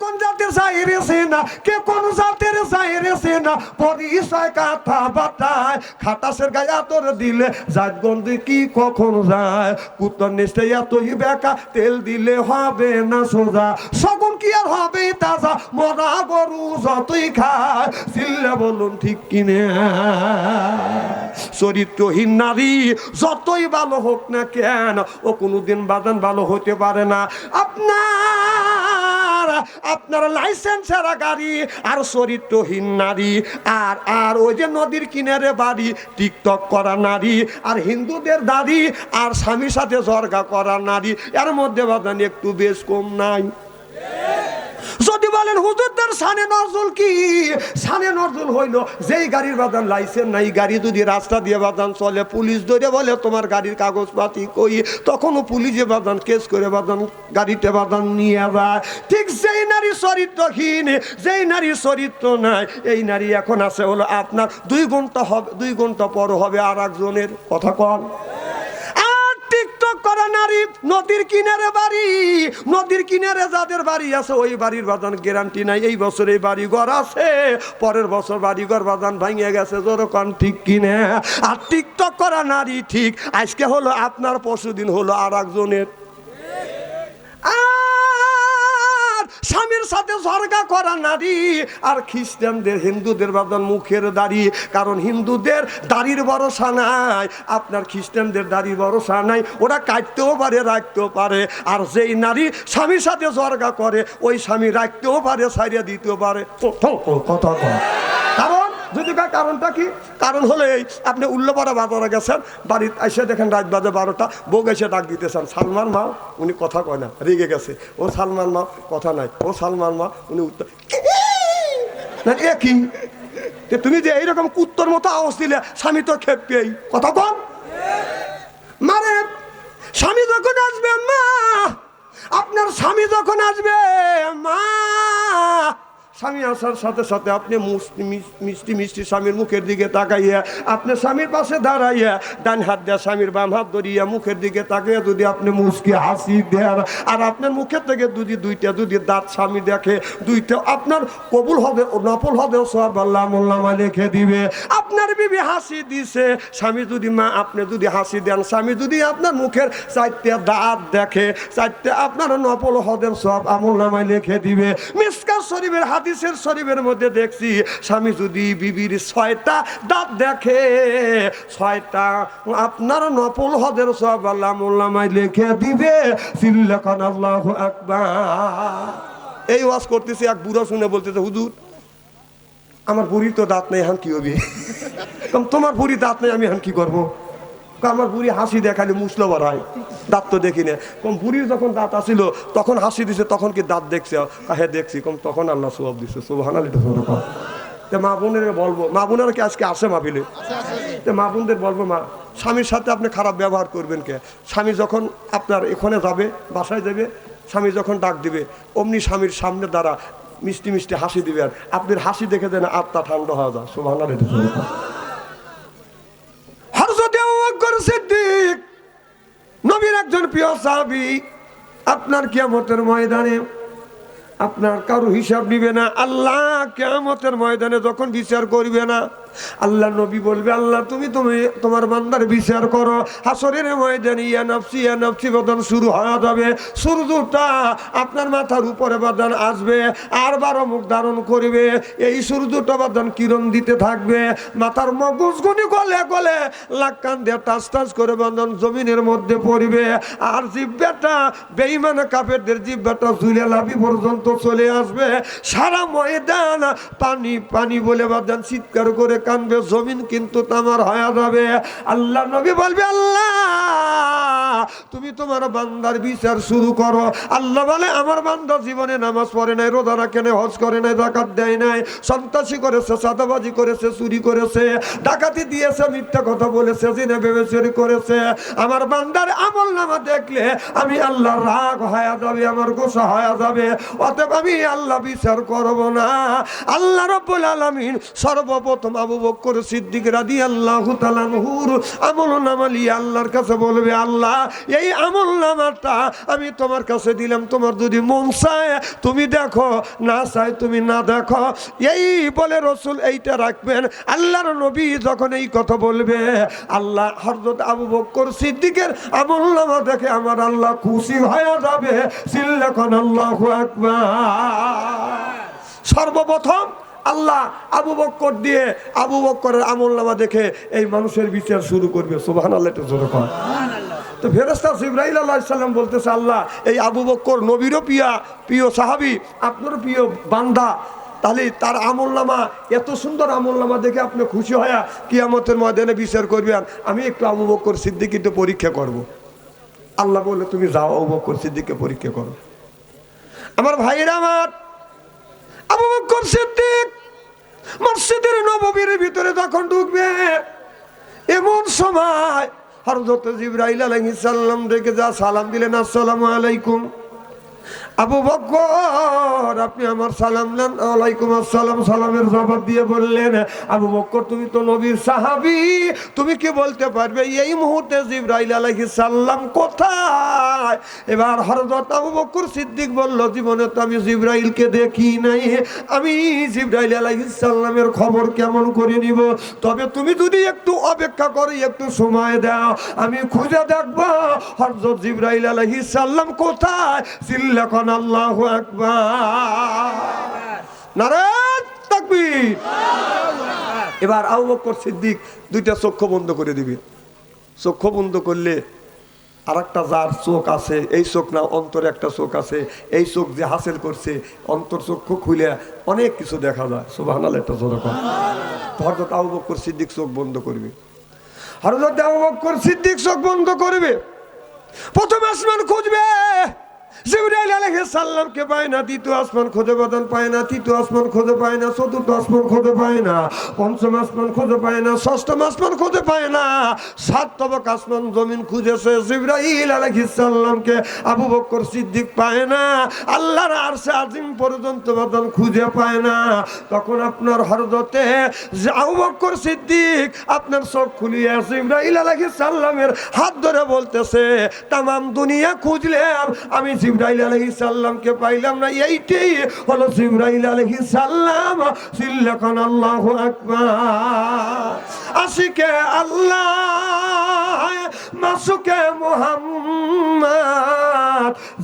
কোন জাতের চাইরেছে না, কে কোন জাতের চাইরেছে না, পরিচয় কথা বাতায় খাটাসের গায়ে আতর দিলে জাত গন্ধে কি কখন যায়, কুত্তর নিচে এতই বেকা তেল দিলে হবে না সোজা, শগুন কি আর হবে তাজা, মরা গরু যতই খায় চিল্লা বলুন ঠিক কিনে। চরিত্রহীন নারী যতই ভালো হোক না কেন ও কোনোদিন বাদান ভালো হতে পারে না। আপনার লাইসেন্সেরা গাড়ি আর চরিত্রহীন নারী আর আর ওই যে নদীর কিনারে বাড়ি টিকটক করা নারী আর হিন্দুদের দাড়ি আর স্বামীর সাথে জর্গা করা নারী, এর মধ্যে বাদান একটু বেশ কম নাই? যদি বলেন হুজুরদের শানে নজরুল কি, শানে নজরুল হইল যেই গাড়ির বাদান লাইসেন্স নাই, গাড়ি যদি রাস্তা দিয়ে বাদান চলে পুলিশ ধরে বলে তোমার গাড়ির কাগজপাতি কই, তখনও পুলিশে বাদান কেস করে বাদান গাড়িতে বাদান নিয়ে যায়। ঠিক যেই নারী চরিত্রহীন, যেই নারী চরিত্র নাই, এই নারী এখন আছে হলো আপনার 2 ঘন্টা হবে, 2 ঘন্টা পর হবে আর একজনের কথা কন। টিকটক করা নারী নদীর কিনারে বাড়ি, নদীর কিনারে যাদের বাড়ি আছে ওই বাড়ির বাদান গ্যারান্টি নাই এই বছর এই বাড়ি ঘর আছে, পরের বছর বাড়ি ঘর বাদান ভাঙিয়ে গেছে, যেরকম ঠিক কিনে। আর টিকটক করা নারী ঠিক আজকে হলো আপনার, পরশুদিন হলো আর একজনের। স্বামীর সাথে জর্গা করা নারী আর খ্রিস্টানদের হিন্দুদের বাদান মুখের দাড়ি, কারণ হিন্দুদের দাড়ির ভরসা নাই, আপনার খ্রিস্টানদের দাড়ির ভরসা নাই, ওরা কাটতেও পারে রাখতেও পারে। আর যেই নারী স্বামীর সাথে জর্গা করে ওই স্বামী রাখতেও পারে ছাড়িয়ে দিতেও পারে। কথা কারণ যদি কারণটা কি, কারণ হলো এই আপনি উল্লাপাড়া বাজারে গেছেন, বাড়িতে এসে দেখেন রাত বাজে 12টা, বউ এসে ডাক দিতেছেন সালমান মা, উনি কথা কয় না, রেগে গেছে, ও সালমান মা কথা নাই, ও সালমান মা, উনি উত্তর না কি, তুমি যে এইরকম কুত্তর মতো আওয়াজ দিলে স্বামী তো খেপেই কথা কন। মানে স্বামী যখন আসবে মা, আপনার স্বামী যখন আসবে মা, স্বামী আসার সাথে সাথে আপনি মিষ্টি মিষ্টি স্বামীর মুখের দিকে তাকাইয়া, আপনি স্বামীর পাশে দাঁড়াইয়া ডান হাত দেয়া স্বামীর বাম হাত ধরিয়া মুখের দিকে তাকাইয়া যদি আপনি মুচকি হাসি দেন আর আপনার মুখের থেকে দুইটা দাঁত স্বামী দেখে, দুইটা আপনার কবুল হবে নফল হবে সব আল্লাহ মোল্লামা লিখে দিবে। আপনার বিবি হাসি দিছে, স্বামী যদি মা আপনি যদি হাসি দেন, স্বামী যদি আপনার মুখের 4টা দাঁত দেখে, 4টা আপনার নফল হদের সব আমল নামায় লিখে দিবে। মিসকাত শরীফের হাদিসের শরীফের মধ্যে দেখছি স্বামী যদি বিবির 6টা দাঁত দেখে, 6টা আপনার নফল হদের সব আল্লাহ মোল্লামায় লিখে দিবে। সিল্লাকান আল্লাহু আকবার। এই ওয়াজ করতেছি, এক বুড়ো শুনে বলতেছে হুজুর আমার বুড়ি তো দাঁত নেই, এখন কি হবে? তোমার বুড়ি দাঁত নেই, আমি এখন কি করবো? আমার বুড়ি হাসি দেখালে মুসলো বাড়ায়, দাঁত তো দেখি না। কম বুড়ির যখন দাঁত আসিল তখন হাসি দিছে, তখন কি দাঁত দেখছে? হ্যাঁ দেখছি। কম তখন আল্লাহ সওয়াব দিচ্ছে। সুবহানাল্লাহ। মা বোনের বলবো, মা বোনেরা কি আজকে আসে মাহফিলে? মা বোনদের বলবো মা স্বামীর সাথে আপনি খারাপ ব্যবহার করবেন কে? স্বামী যখন আপনার এখানে যাবে, বাসায় যাবে, স্বামী যখন ডাক দিবে অমনি স্বামীর সামনে দ্বারা মিষ্টি মিষ্টি হাসি দিবে, আর আপনার হাসি দেখে দেন আত্মা ঠান্ডা হয়ে যায়। সুবহানাল্লাহ। হযরত আবু বকর সিদ্দিক নবীর একজন প্রিয় সাহাবী, আপনার কিয়ামতের ময়দানে আপনার কারো হিসাব নিবে না। আল্লাহ কিয়ামতের ময়দানে যখন বিচার করবে না, আল্লাহ নবী বলবে আল্লাহ তুমি তোমার বান্দার বিচার করো। হাসরের ময়দানে ইয়া নাফসি বাদান শুরু হয়ে যাবে। সূর্যটা আপনার মাথার উপরে বাদান আসবে আর 12 মুখ ধারণ করবে। এই সূর্যটা বাদান কিরণ দিতে থাকবে, মাথার মগজগুনি গলে গলে লাক্কান দিয়ে টাস করে বাদান জমিনের মধ্যে পড়বে। আর জিহ্বাটা বেঈমান কাফেরদের জিহ্বাটা ঝুলে লাভি পর্যন্ত চলে আসবে। সারা ময়দান পানি পানি বলে বাদান চিৎকার করে কানবে, জমিন কিন্তু তামার হয়ে যাবে। আল্লাহ নবী বলবে আল্লাহ তুমি তোমার বান্দার বিচার শুরু করো। আল্লাহ বলে আমার বান্দা জীবনে নামাজ পড়ে নাই, রোজা রাখে নাই, হজ করে নাই, যাকাত দেয় নাই, সন্ত্রাসী করেছে, চাঁদাবাজি করেছে, চুরি করেছে, ডাকাতি দিয়েছে, মিথ্যা কথা বলেছে, জিনা ব্যভিচার করেছে। আমার বান্দার আমলনামা দেখলে আমি আল্লাহ রাগ হয়ে যাবে, আমার গোসা হয়ে যাবে। অতএব আমি আল্লাহ বিচার করব না। আল্লাহ রাব্বুল আলামিন সর্বপ্রথম আবু বকর সিদ্দিক রাদিয়াল্লাহু তাআলা আনহুর আমলনামা নিয়ে আল্লাহর কাছে বলবে আল্লাহ এই আমল নামাটা আমি তোমার কাছে দিলাম, তোমার যদি মন চায় তুমি দেখো, না চায় তুমি না দেখো। এই বলে রসুল এইটা রাখবেন। আল্লাহর নবী যখন এই কথা বলবে, আল্লাহ হযরত আবু বকর সিদ্দিকের আমল নামা দেখে আমার আল্লাহ খুশি হয়ে যাবে। সিল্লাখন আল্লাহু আকবার। সর্বপ্রথম আল্লাহ আবু বকর দিয়ে আবু বকরের আমল নামা দেখে এই মানুষের বিচার শুরু করবে। সুবহানাল্লাহ, একটু জোরে কর। তো ফেরেশতা জিবরাইল আলাইহিস সালাম বলতেছে, আল্লাহ এই আবু বকর নবীরও প্রিয় সাহাবী, আপনারও প্রিয় বান্দা, তাহলে তার আমল নামা এত সুন্দর আমল নামা দেখে আপনি খুশি হয়ে কিয়ামতের ময়দানে বিচার করবেন। আমি একটু আবু বকর সিদ্দিককে পরীক্ষা করব। আল্লাহ বললে তুমি যাও আবু বকর সিদ্দিককে পরীক্ষা করো। আমার ভাইরা, আমার আবু বকর সিদ্দিক মসজিদের নববীর ভিতরে যখন ঢুকবে, এমন সময় হযরত জিবরাইল আলাইহিস সালাম ডেকে যা সালাম দিলেন, আসসালামু আলাইকুম। আবু বকর আপনি আমার সালাম নেন। ওয়ালাইকুম আসসালাম। সালামের জবাব দিয়ে বললেন, আবু বকর তুমি তো নবীর সাহাবী, তুমি কি বলতে পারবে এই মুহূর্তে জিবরাইল আলাইহিস সালাম কোথায়? এবার হযরত আবু বকর সিদ্দিক বলল, জীবনে তো আমি জিবরাইলকে দেখি নাই, আমি জিবরাইল আলাইহিস সালামের খবর কেমন করে নিব? তবে তুমি যদি একটু অপেক্ষা করো, একটু সময় দাও, আমি খুঁজে দেখব হযরত জিবরাইল আলাইহিস সালাম কোথায়। সিল্লাখন আল্লাহু আকবার। নারে তাকবীর। এবার আবু বকর সিদ্দিক দুইটা চক্ষু বন্ধ করে দিবে। চক্ষু বন্ধ করলে আরেকটা যার চোখ আছে, এই চোখ না, অন্তরে একটা চোখ আছে, এই চোখ যে হাসিল করছে, অন্তর চক্ষু খুলে অনেক কিছু দেখা যায়। সুবহানাল্লাহ, একটা জোরে কর। হযরত আবু বকর সিদ্দিক চোখ বন্ধ করবে। হযরত আবু বকর সিদ্দিক চোখ বন্ধ করবে, প্রথম আসমান খুঁজবে, জিবরাইল আলাইহিস সালামকে পায় না, দ্বিতীয় আসমান খুঁজে বাদান পায় না, তৃতীয় আসমান খুঁজে পায় না, চতুর্থ আসমান খুঁজে পায় না, পঞ্চম আসমান খুঁজে পায় না, ষষ্ঠম আসমান খুঁজে পায় না, সাত তবক আসমান জমিন খুঁজেছে, জিবরাইল আলাইহিস সালামকে আবু বকর সিদ্দিক পায় না, আল্লাহর আরশে আজিম পর্যন্ত বাদান খুঁজে পায় না। তখন আপনার হযরতে আবু বকর সিদ্দিক আপনার চোখ খুলিয়ে জিবরাইল আলাইহিস সালামের হাত ধরে বলতেছে, তামাম দুনিয়া খুঁজলাম, আমি জিবরাইল আলাইহিস সালামকে পাইলাম না, এইটাই হলো জিবরাইল আলাইহিস সালাম। সিল্লাখন আল্লাহু আকবার। আশিকে আল্লাহ মাসুকে মুহাম্মদ,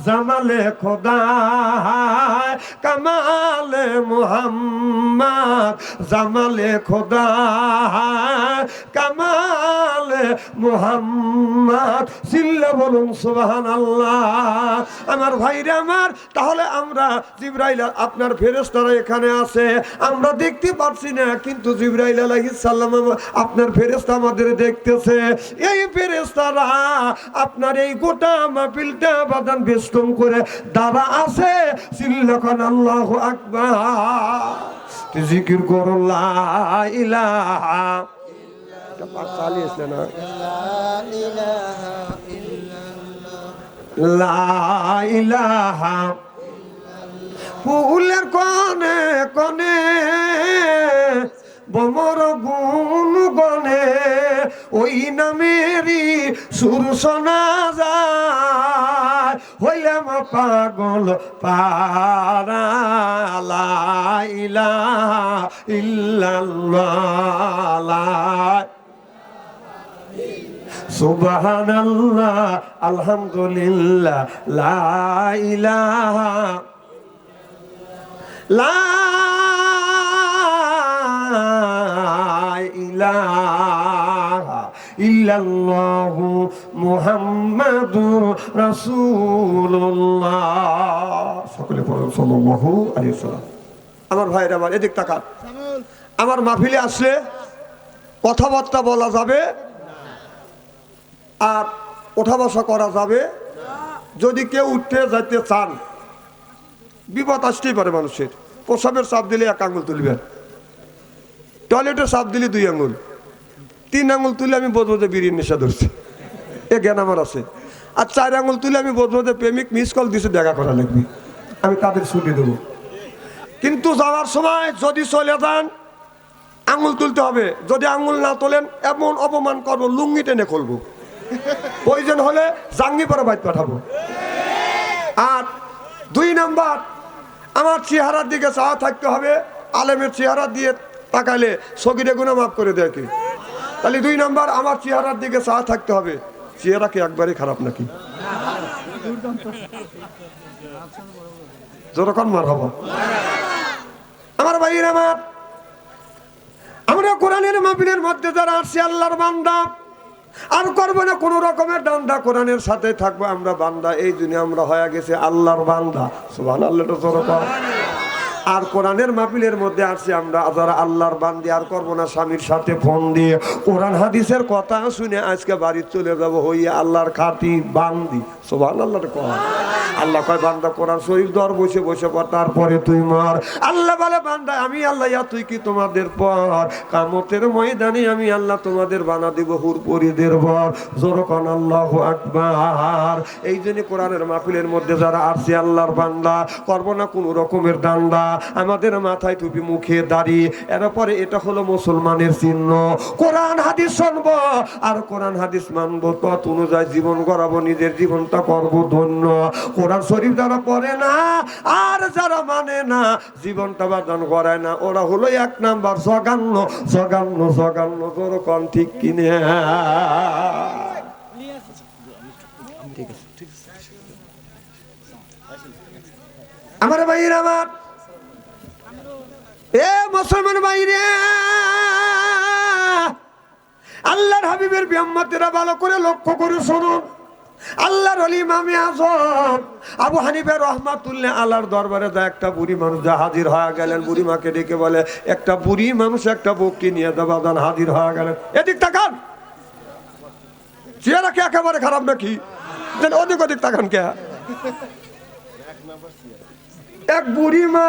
জামালে খোদা কামালে মুহাম্মদ, জামালে খোদা কামালে মুহাম্মদ। সিল্লা বলুন সুবহানাল্লাহ। আমার ভাইরা আমার, তাহলে আমরা জিবরাইল আপনার ফেরেশতারা এখানে আছে, আমরা দেখতে পাচ্ছি না, কিন্তু জিবরাইল আলাইহিস সালাম আপনার ফেরেশতা আমাদের দেখতেছে। এই ফেরেশতারা আপনার এই গোটা মাহফিলটা বাদান বেষ্টন করে দাঁড়া আছে। সিল্লাখন আল্লাহু আকবার। জিকির করো লা ইলাহা লা ইলাহা। ফুলের কনে কনে বমর গুণ গনে, ওই নামেরই সুর শোনা যায়, হইলাম পাগল পারা। লা ইলাহা ইল্লাল্লাহ, সুবহানাল্লাহ, আলহামদুলিল্লাহ, লা ইলাহা লা ইলাহা ইল্লাল্লাহু মুহাম্মাদুর রাসূলুল্লাহ। সকলে পড়ুন সাল্লাল্লাহু আলাইহি ওয়াসাল্লাম। আমার ভাইরা আমার, এদিক তাকান। আমার মাহফিলে আসলে কথাবার্তা বলা যাবে আর ওঠা বসা করা যাবে। যদি কেউ উঠতে যেতে চান, বিপদ আসতেই পারে মানুষের। প্রসাবের চাপ দিলে 1 আঙুল তুলবেন, টয়লেটের চাপ দিলে 2 আঙুল, 3 আঙুল তুলে আমি বলবো যে বিড়ির নেশা ধরছে, এ জ্ঞান আমার আছে। আর 4 আঙুল তুলে আমি বলবো যে প্রেমিক মিস কল দিছে, দেখা করা লাগবে, আমি তাদের ছুটি দেবো। কিন্তু যাওয়ার সময় যদি চলে যান, আঙুল তুলতে হবে। যদি আঙুল না তোলেন, এমন অপমান করবো, লুঙ্গি টেনে খুলবো। প্রয়োজন হলে জাঙ্গিপাড়া বাইত পাঠাবো। আর 2 নাম্বার, আমার চেহারার দিকে চাওয়া থাকতে হবে। আলেমের চেহারা দিয়ে তাকাইলে সগিরে গুনাহ মাফ করে দেয় কি? তাহলে 2 নাম্বার, আমার চেহারার দিকে চাওয়া থাকতে হবে। চেহারা কি একবারই খারাপ নাকি? যতক্ষণ মার হবো আমার ভাইয়ের আমার, আমরা কোরআনের মাহফিলের মধ্যে যারা আসছি আল্লাহর বান্দা, আর করবো না কোন রকমের দান্দা, কোরআনের সাথে থাকবো আমরা বান্দা। এই জন্য আমরা হয়ে গেছে আল্লাহর বান্দা। সুবহানাল্লাহ। আর কোরআনের মাহফিলের মধ্যে আসছি আমরা যারা আল্লাহর বান্দি, আর করবো না স্বামীর সাথে ফোন দিয়ে কোরআন হাদিসের কথা শুনে আজকে বাড়ি চলে যাবো হইয়া আল্লাহর খাঁটি বান্দি। সুবহানাল্লাহ। আল্লাহ কয় বান্দা কোরআন শরীফ ধর, বসে বসে পড়, তারপরে তুই মার। আল্লাহ বলে বান্দা আমি আল্লাহ তুই কি তোমাদের পর কিয়ামতের ময়দানে আমি আল্লাহ তোমাদের বানা দিব হুর পরিদের বর। জোরকান আল্লাহু আকবার। এই জন্য কোরআনের মাহফিলের মধ্যে যারা আসছে আল্লাহর বান্দা, করবো না কোনো রকমের দান্দা। আমাদের মাথায় টুপি, মুখে দাড়ি, এরপরে এটা হলো মুসলমানের চিহ্ন। কোরআন হাদিস শুনবো আর কোরআন হাদিস মানবো, তত অনুযায়ী জীবন গড়াবো, নিজের জীবনটা করবো ধন্য। কোরআন শরীফ যারা পড়ে না আর যারা মানে না, জীবনটা বাদান গড়ায় না, ওরা হলো 1 নাম্বার জগান্ন জগান্ন জগান্ন। যেরকম ঠিক কিনে আমার ভাইরা আমার, এ মুসলমান ভাইরে, আল্লাহর হাবিবের বিয়াম্মাতেরা ভালো করে লক্ষ্য করে শুনুন। আল্লাহর ওলি ইমামে আযম আবু হানিফা রাহমাতুল্লাহ আলাইহির দরবারে যা একটা বুড়ি মানুষ যা হাজির হয়ে গেলেন। বুড়ি মাকে ডেকে বলে, একটা বুড়ি মানুষ একটা বকরি নিয়ে দাবাদান হাজির হয়ে গেলেন। এদিক তাকান, চেহারা কি একেবারে খারাপ নাকি? ওদিক ওদিক তাকান কে? এক বুড়ি মা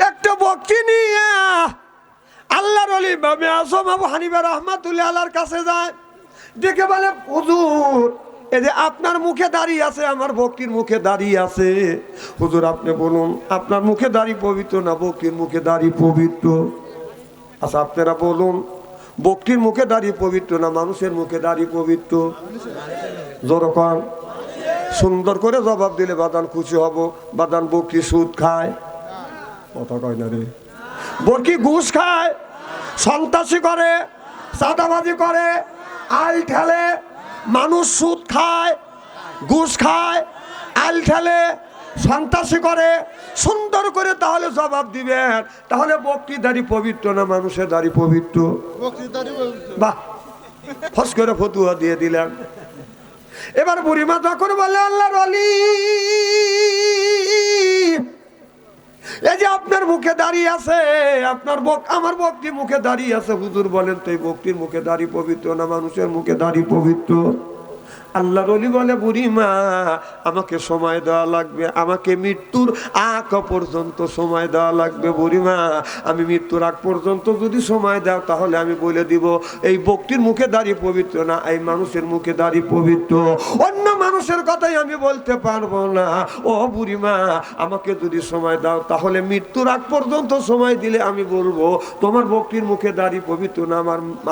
একটা বকরি নিয়ে আল্লাহর ওলি ইমামে আযম আবু হানিফা রাহমাতুল্লাহ আলাইহির কাছে যায়। ডেকে বলে, হুজুর এই যে আপনার মুখে দাঁড়িয়ে আছে, আমার বকরির মুখে দাঁড়িয়ে আছে, হুজুর আপনি বলুন আপনার মুখে দাড়ি পবিত্র না বকরির মুখে দাড়ি পবিত্র? আচ্ছা আপনারা বলুন, বকরির মুখে দাড়ি পবিত্র না মানুষের মুখে দাড়ি পবিত্র? যেরকম সুন্দর করে জবাব দিলে বাদান খুশি হব। বাদান বকরি সুদ খায়? কথা কয় না রে। বকরি ঘুষ খায়, সন্ত্রাসী করে, চাঁদাবাজি করে, আল ঠেলে। মানুষ সুদ খায়, ঘুষ খায়, আল ঠেলে, সন্ত্রাসী করে। সুন্দর করে তাহলে জবাব দিবেন, তাহলে বকরি দাড়ি পবিত্র না মানুষের দাড়ি পবিত্র? বাহ, ফস করে ফতুয়া দিয়ে দিলেন। এবার বুড়িমা তখন বলে, আল্লাহর ওলি এই যে আপনার মুখে দাঁড়িয়ে আছে, আমার বকরি মুখে দাঁড়িয়ে আছে, হুজুর বলেন তো এই বকরির মুখে দাড়ি পবিত্র না মানুষের মুখে দাড়ি পবিত্র? আল্লাহর ওলি বলে, বুড়িমা আমাকে সময় দেওয়া লাগবে, আমাকে মৃত্যুর আগ পর্যন্ত সময় দেওয়া লাগবে। বুড়িমা আমি মৃত্যুর আগ পর্যন্ত যদি সময় দাও তাহলে আমি বলে দিব এই বকরির মুখে দাড়ি পবিত্র না এই মানুষের মুখে দাড়ি পবিত্র। অন্য মানুষের কথাই আমি বলতে পারবো না। ও বুড়িমা আমাকে যদি সময় দাও তাহলে মৃত্যুর আগ পর্যন্ত সময় দিলে আমি বলবো তোমার বকরির মুখে দাড়ি পবিত্র না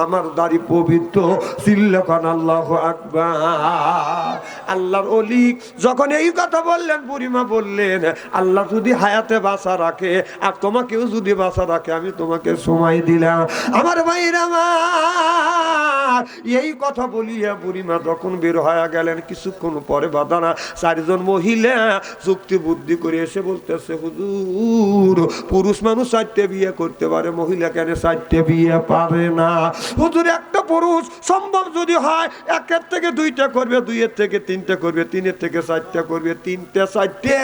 আমার দাড়ি পবিত্র। চিল্লাকান আল্লাহু আকবার। আল্লাহর ওলি যখন এই কথা বললেন, বুড়িমা বললেন, আল্লাহ যদি হায়াতে বাঁচা রাখে আর তোমাকেও যদি বাঁচা রাখে আমি তোমাকে সময় দিলাম। আমার ভাইরা আমার, এই কথা বলিয়া বুড়িমা যখন বের হয়ে গেলেন, কিছুক্ষণ পরে বাদানা 4 জন মহিলা যুক্তি বুদ্ধি করে এসে বলতেছে, হুজুর পুরুষ মানুষ 4টে বিয়ে করতে পারে, মহিলা কেন 4টে বিয়ে পারে না? হুজুর একটা পুরুষ সম্ভব যদি হয় 1-এর থেকে 2টা করবে, 2-এর থেকে 3টে করবে, 3-এর থেকে 4টে করবে, 3টে 4টে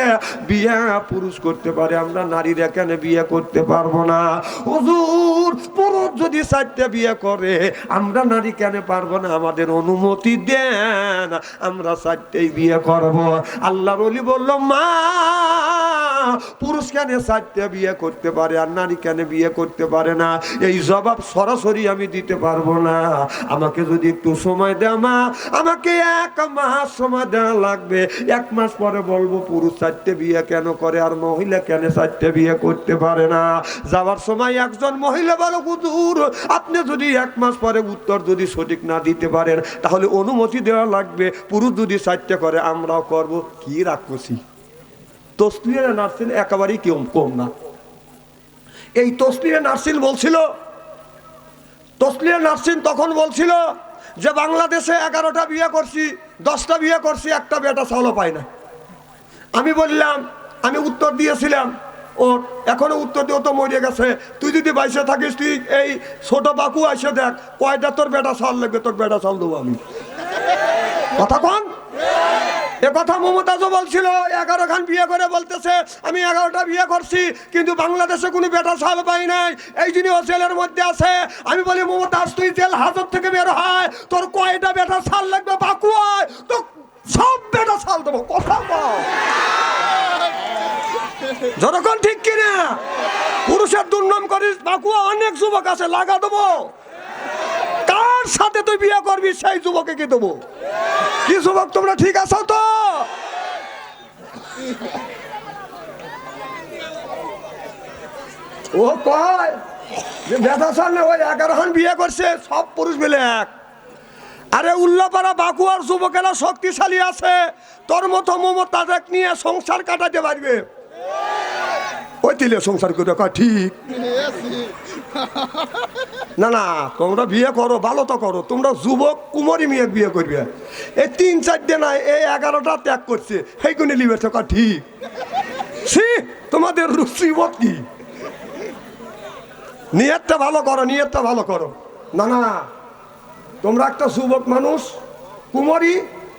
বিয়ে পুরুষ করতে পারে, আমরা নারীরা কেন বিয়ে করতে পারবো না? হুজুর পুরুষ যদি 4টে বিয়ে করে আমরা নারী কেন পারবো না? আমাদের অনুমতি দেন, আমরা 4টেই বিয়ে করব। আল্লাহর ওলি বলল, মা পুরুষ কেন 4টে বিয়ে করতে পারে আর নারী কেন বিয়ে করতে পারে না? এই জবাব সরাসরি আমি দিতে পারবো না, আমাকে যদি একটু সময় দাও মা, আমাকে 1 মাস সময় দেওয়া লাগবে। 1 মাস পরে বলবো পুরুষ 4টে বিয়ে কেন করে আর মহিলা কেন 4টে বিয়ে করতে পারে না। যাওয়ার সময় একজন মহিলা বলো, হুজুর হুজুর আপনি যদি 1 মাস পরে উত্তর যদি সঠিক না দিতে পারেন তাহলে অনুমতি দেওয়া লাগবে, পুরুষ যদি 4টা করে আমরাও করব। কি রাগ করছি? তসলিয়া নার্সিন একেবারেই কম না। এই তসলিয়া নার্সিন বলছিল, তসলিয়া নার্সিন তখন বলছিল যে বাংলাদেশে 11টা বিয়ে করছি, 10টা বিয়ে করছি, একটা বেটা ছাওলা পায় না। আমি বললাম, আমি উত্তর দিয়েছিলাম ও এখনো উত্তর দিয়ে তো মরে গেছে, তুই যদি বাইসে থাকিস তুই এই ছোট বাকু এসে দেখ কয়টা তোর বেটা ছাল লাগবে, তোর বেটা ছাল দেবো আমি। কথা কন, এ কথা মমতাজও বলছিল। 11 খান বিয়ে করে বলতেছে আমি 11টা বিয়ে করছি কিন্তু বাংলাদেশে কোনো বেটা ছাল পাই নাই, এই জন্য ও জেলের মধ্যে আছে। আমি বলি মমতাজ তুই জেল হাজত থেকে বের হয়, তোর কয়টা বেটা ছাল লাগবে বাকু হয়, তো সব বেটা ছাল দেবো। কথা বল যতক্ষণ ঠিক কিনা? পুরুষের দুর্নাম করিস বাকুয়া, অনেক যুবক আছে লাগা দেবো। কার সাথে তুই বিয়ে করবি সেই যুবকে কি দেবো? কি যুবক তোমরা ঠিক আছো তো? ও কয় যে বেটা ছাল না, ওই 11 খান বিয়ে করছে সব পুরুষ মিলে এক। আরে উল্লাপাড়া বাকুয়ার যুবকেরা শক্তিশালী আছে, তোর মতো মমতাজ নিয়ে সংসার কাটাতে পারবে। ওই তিলে সংসার করে ঠিক না। না তোমরা বিয়ে করো, ভালো তো করো, তোমরা যুবক কুমারী মেয়ে বিয়ে করবে। এই 3-4 নাই, এই 11টা ত্যাগ করছে, সেই কোনে লিবে থাকা ঠিক। তোমাদের রুচিবোধ কি? নিয়তটা ভালো করো, নিয়তটা ভালো করো। না না, তোমরা একটা যুবক মানুষ,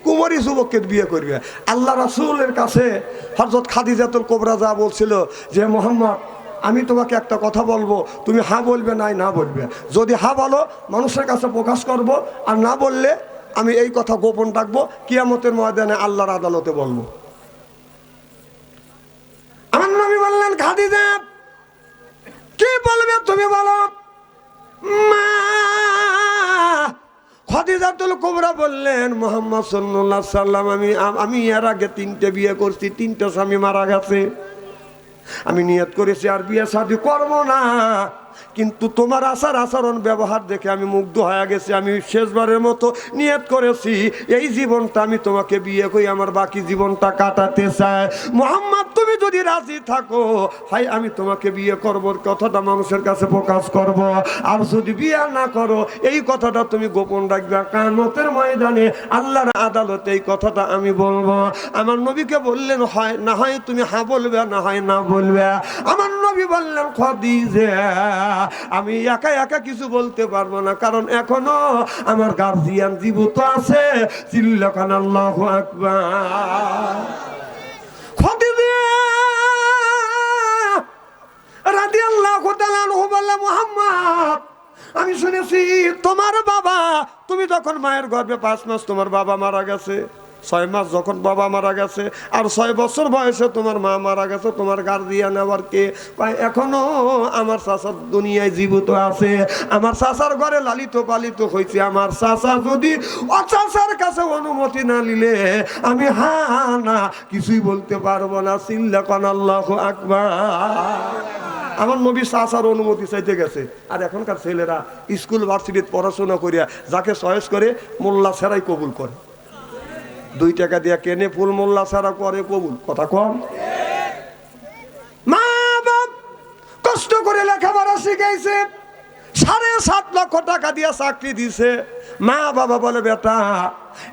কুমারী যুবককে বিয়ে করবে। আল্লাহ রাসূলের কাছে হযরত খাদিজাতুল কুবরা যা বলছিল যে মোহাম্মদ আমি তোমাকে একটা কথা বলবো, তুমি হ্যাঁ বলবে নাই না বলবে। যদি হ্যাঁ বলো মানুষের কাছে প্রকাশ করব, আর না বললে আমি এই কথা গোপন রাখবো, কিয়ামতের ময়দানে আল্লাহর আদালতে বলবো। আমার নবী বললেন খাদিজা কি বলবে তুমি বলো। মা খাদিজাতুল কুবরা বললেন মুহাম্মদ সাল্লাল্লাহু আলাইহি সাল্লাম আমি এর আগে 3টে বিয়ে করছি, 3টা স্বামী মারা গেছে, আমি নিয়ত করেছি আর বিয়ে শাদী করব না, কিন্তু তোমার আচরণ ব্যবহার দেখে আমি মুগ্ধ হয়ে গেছি। আমি শেষবারের মতো নিয়ত করেছি এই জীবনটা আমি তোমাকে বিয়ে করে আমার বাকি জীবনটা কাটাতে চাই। মুহাম্মদ তুমি যদি রাজি থাকো হয় আমি তোমাকে বিয়ে করব, কথাটা মানুষের কাছে প্রকাশ করব, আর যদি বিয়ে না করো এই কথাটা তুমি গোপন রাখবে, কিয়ামতের ময়দানে আল্লাহর আদালতে এই কথাটা আমি বলবো। আমার নবীকে বললেন হয় না হয় তুমি হ্যাঁ বলবে, না হয় না বলবে। আমার নবী বললেন খাদিজা আমি একা একা কিছু বলতে পারবো না, কারণ এখনো আমার গার্জিয়ান জীবিত আছে। চিল্লাকান আল্লাহু আকবার। খাদিজা রাদিয়াল্লাহু তাআলা আনহা বললেন মুহাম্মদ আমি শুনেছি তোমার বাবা, তুমি যখন মায়ের গর্ভে 5 মাস তোমার বাবা মারা গেছে, 6 মাস যখন বাবা মারা গেছে, আর 6 বছর বয়সে তোমার মা মারা গেছে, তোমার গার্জিয়ান আবার কে? এখনো আমার চাচার দুনিয়ায় জীবিত আছে, আমার চাচার ঘরে লালিত পালিত হয়েছে। আমার চাচা যদি ও চাচার কাছে অনুমতি না নিলে আমি হ্যাঁ না কিছুই বলতে পারবো না। চিল্লাকান আল্লাহু আকবার। আমার নবী চাচার অনুমতি চাইতে গেছে, আর এখনকার ছেলেরা স্কুল ভার্সিটিতে পড়াশোনা করিয়া যাকে চয়েস করে মোল্লা ছাড়াই কবুল করে। 2 টাকা দিয়া কেনে ফুল, মোল্লা ছাড়া করে কবুল। কথা কম। মা বাপ কষ্ট করে লেখাপড়া শিখাইছে, 7.5 লক্ষ টাকা দিয়া চাকরি দিছে। মা বাবা বলে বেটা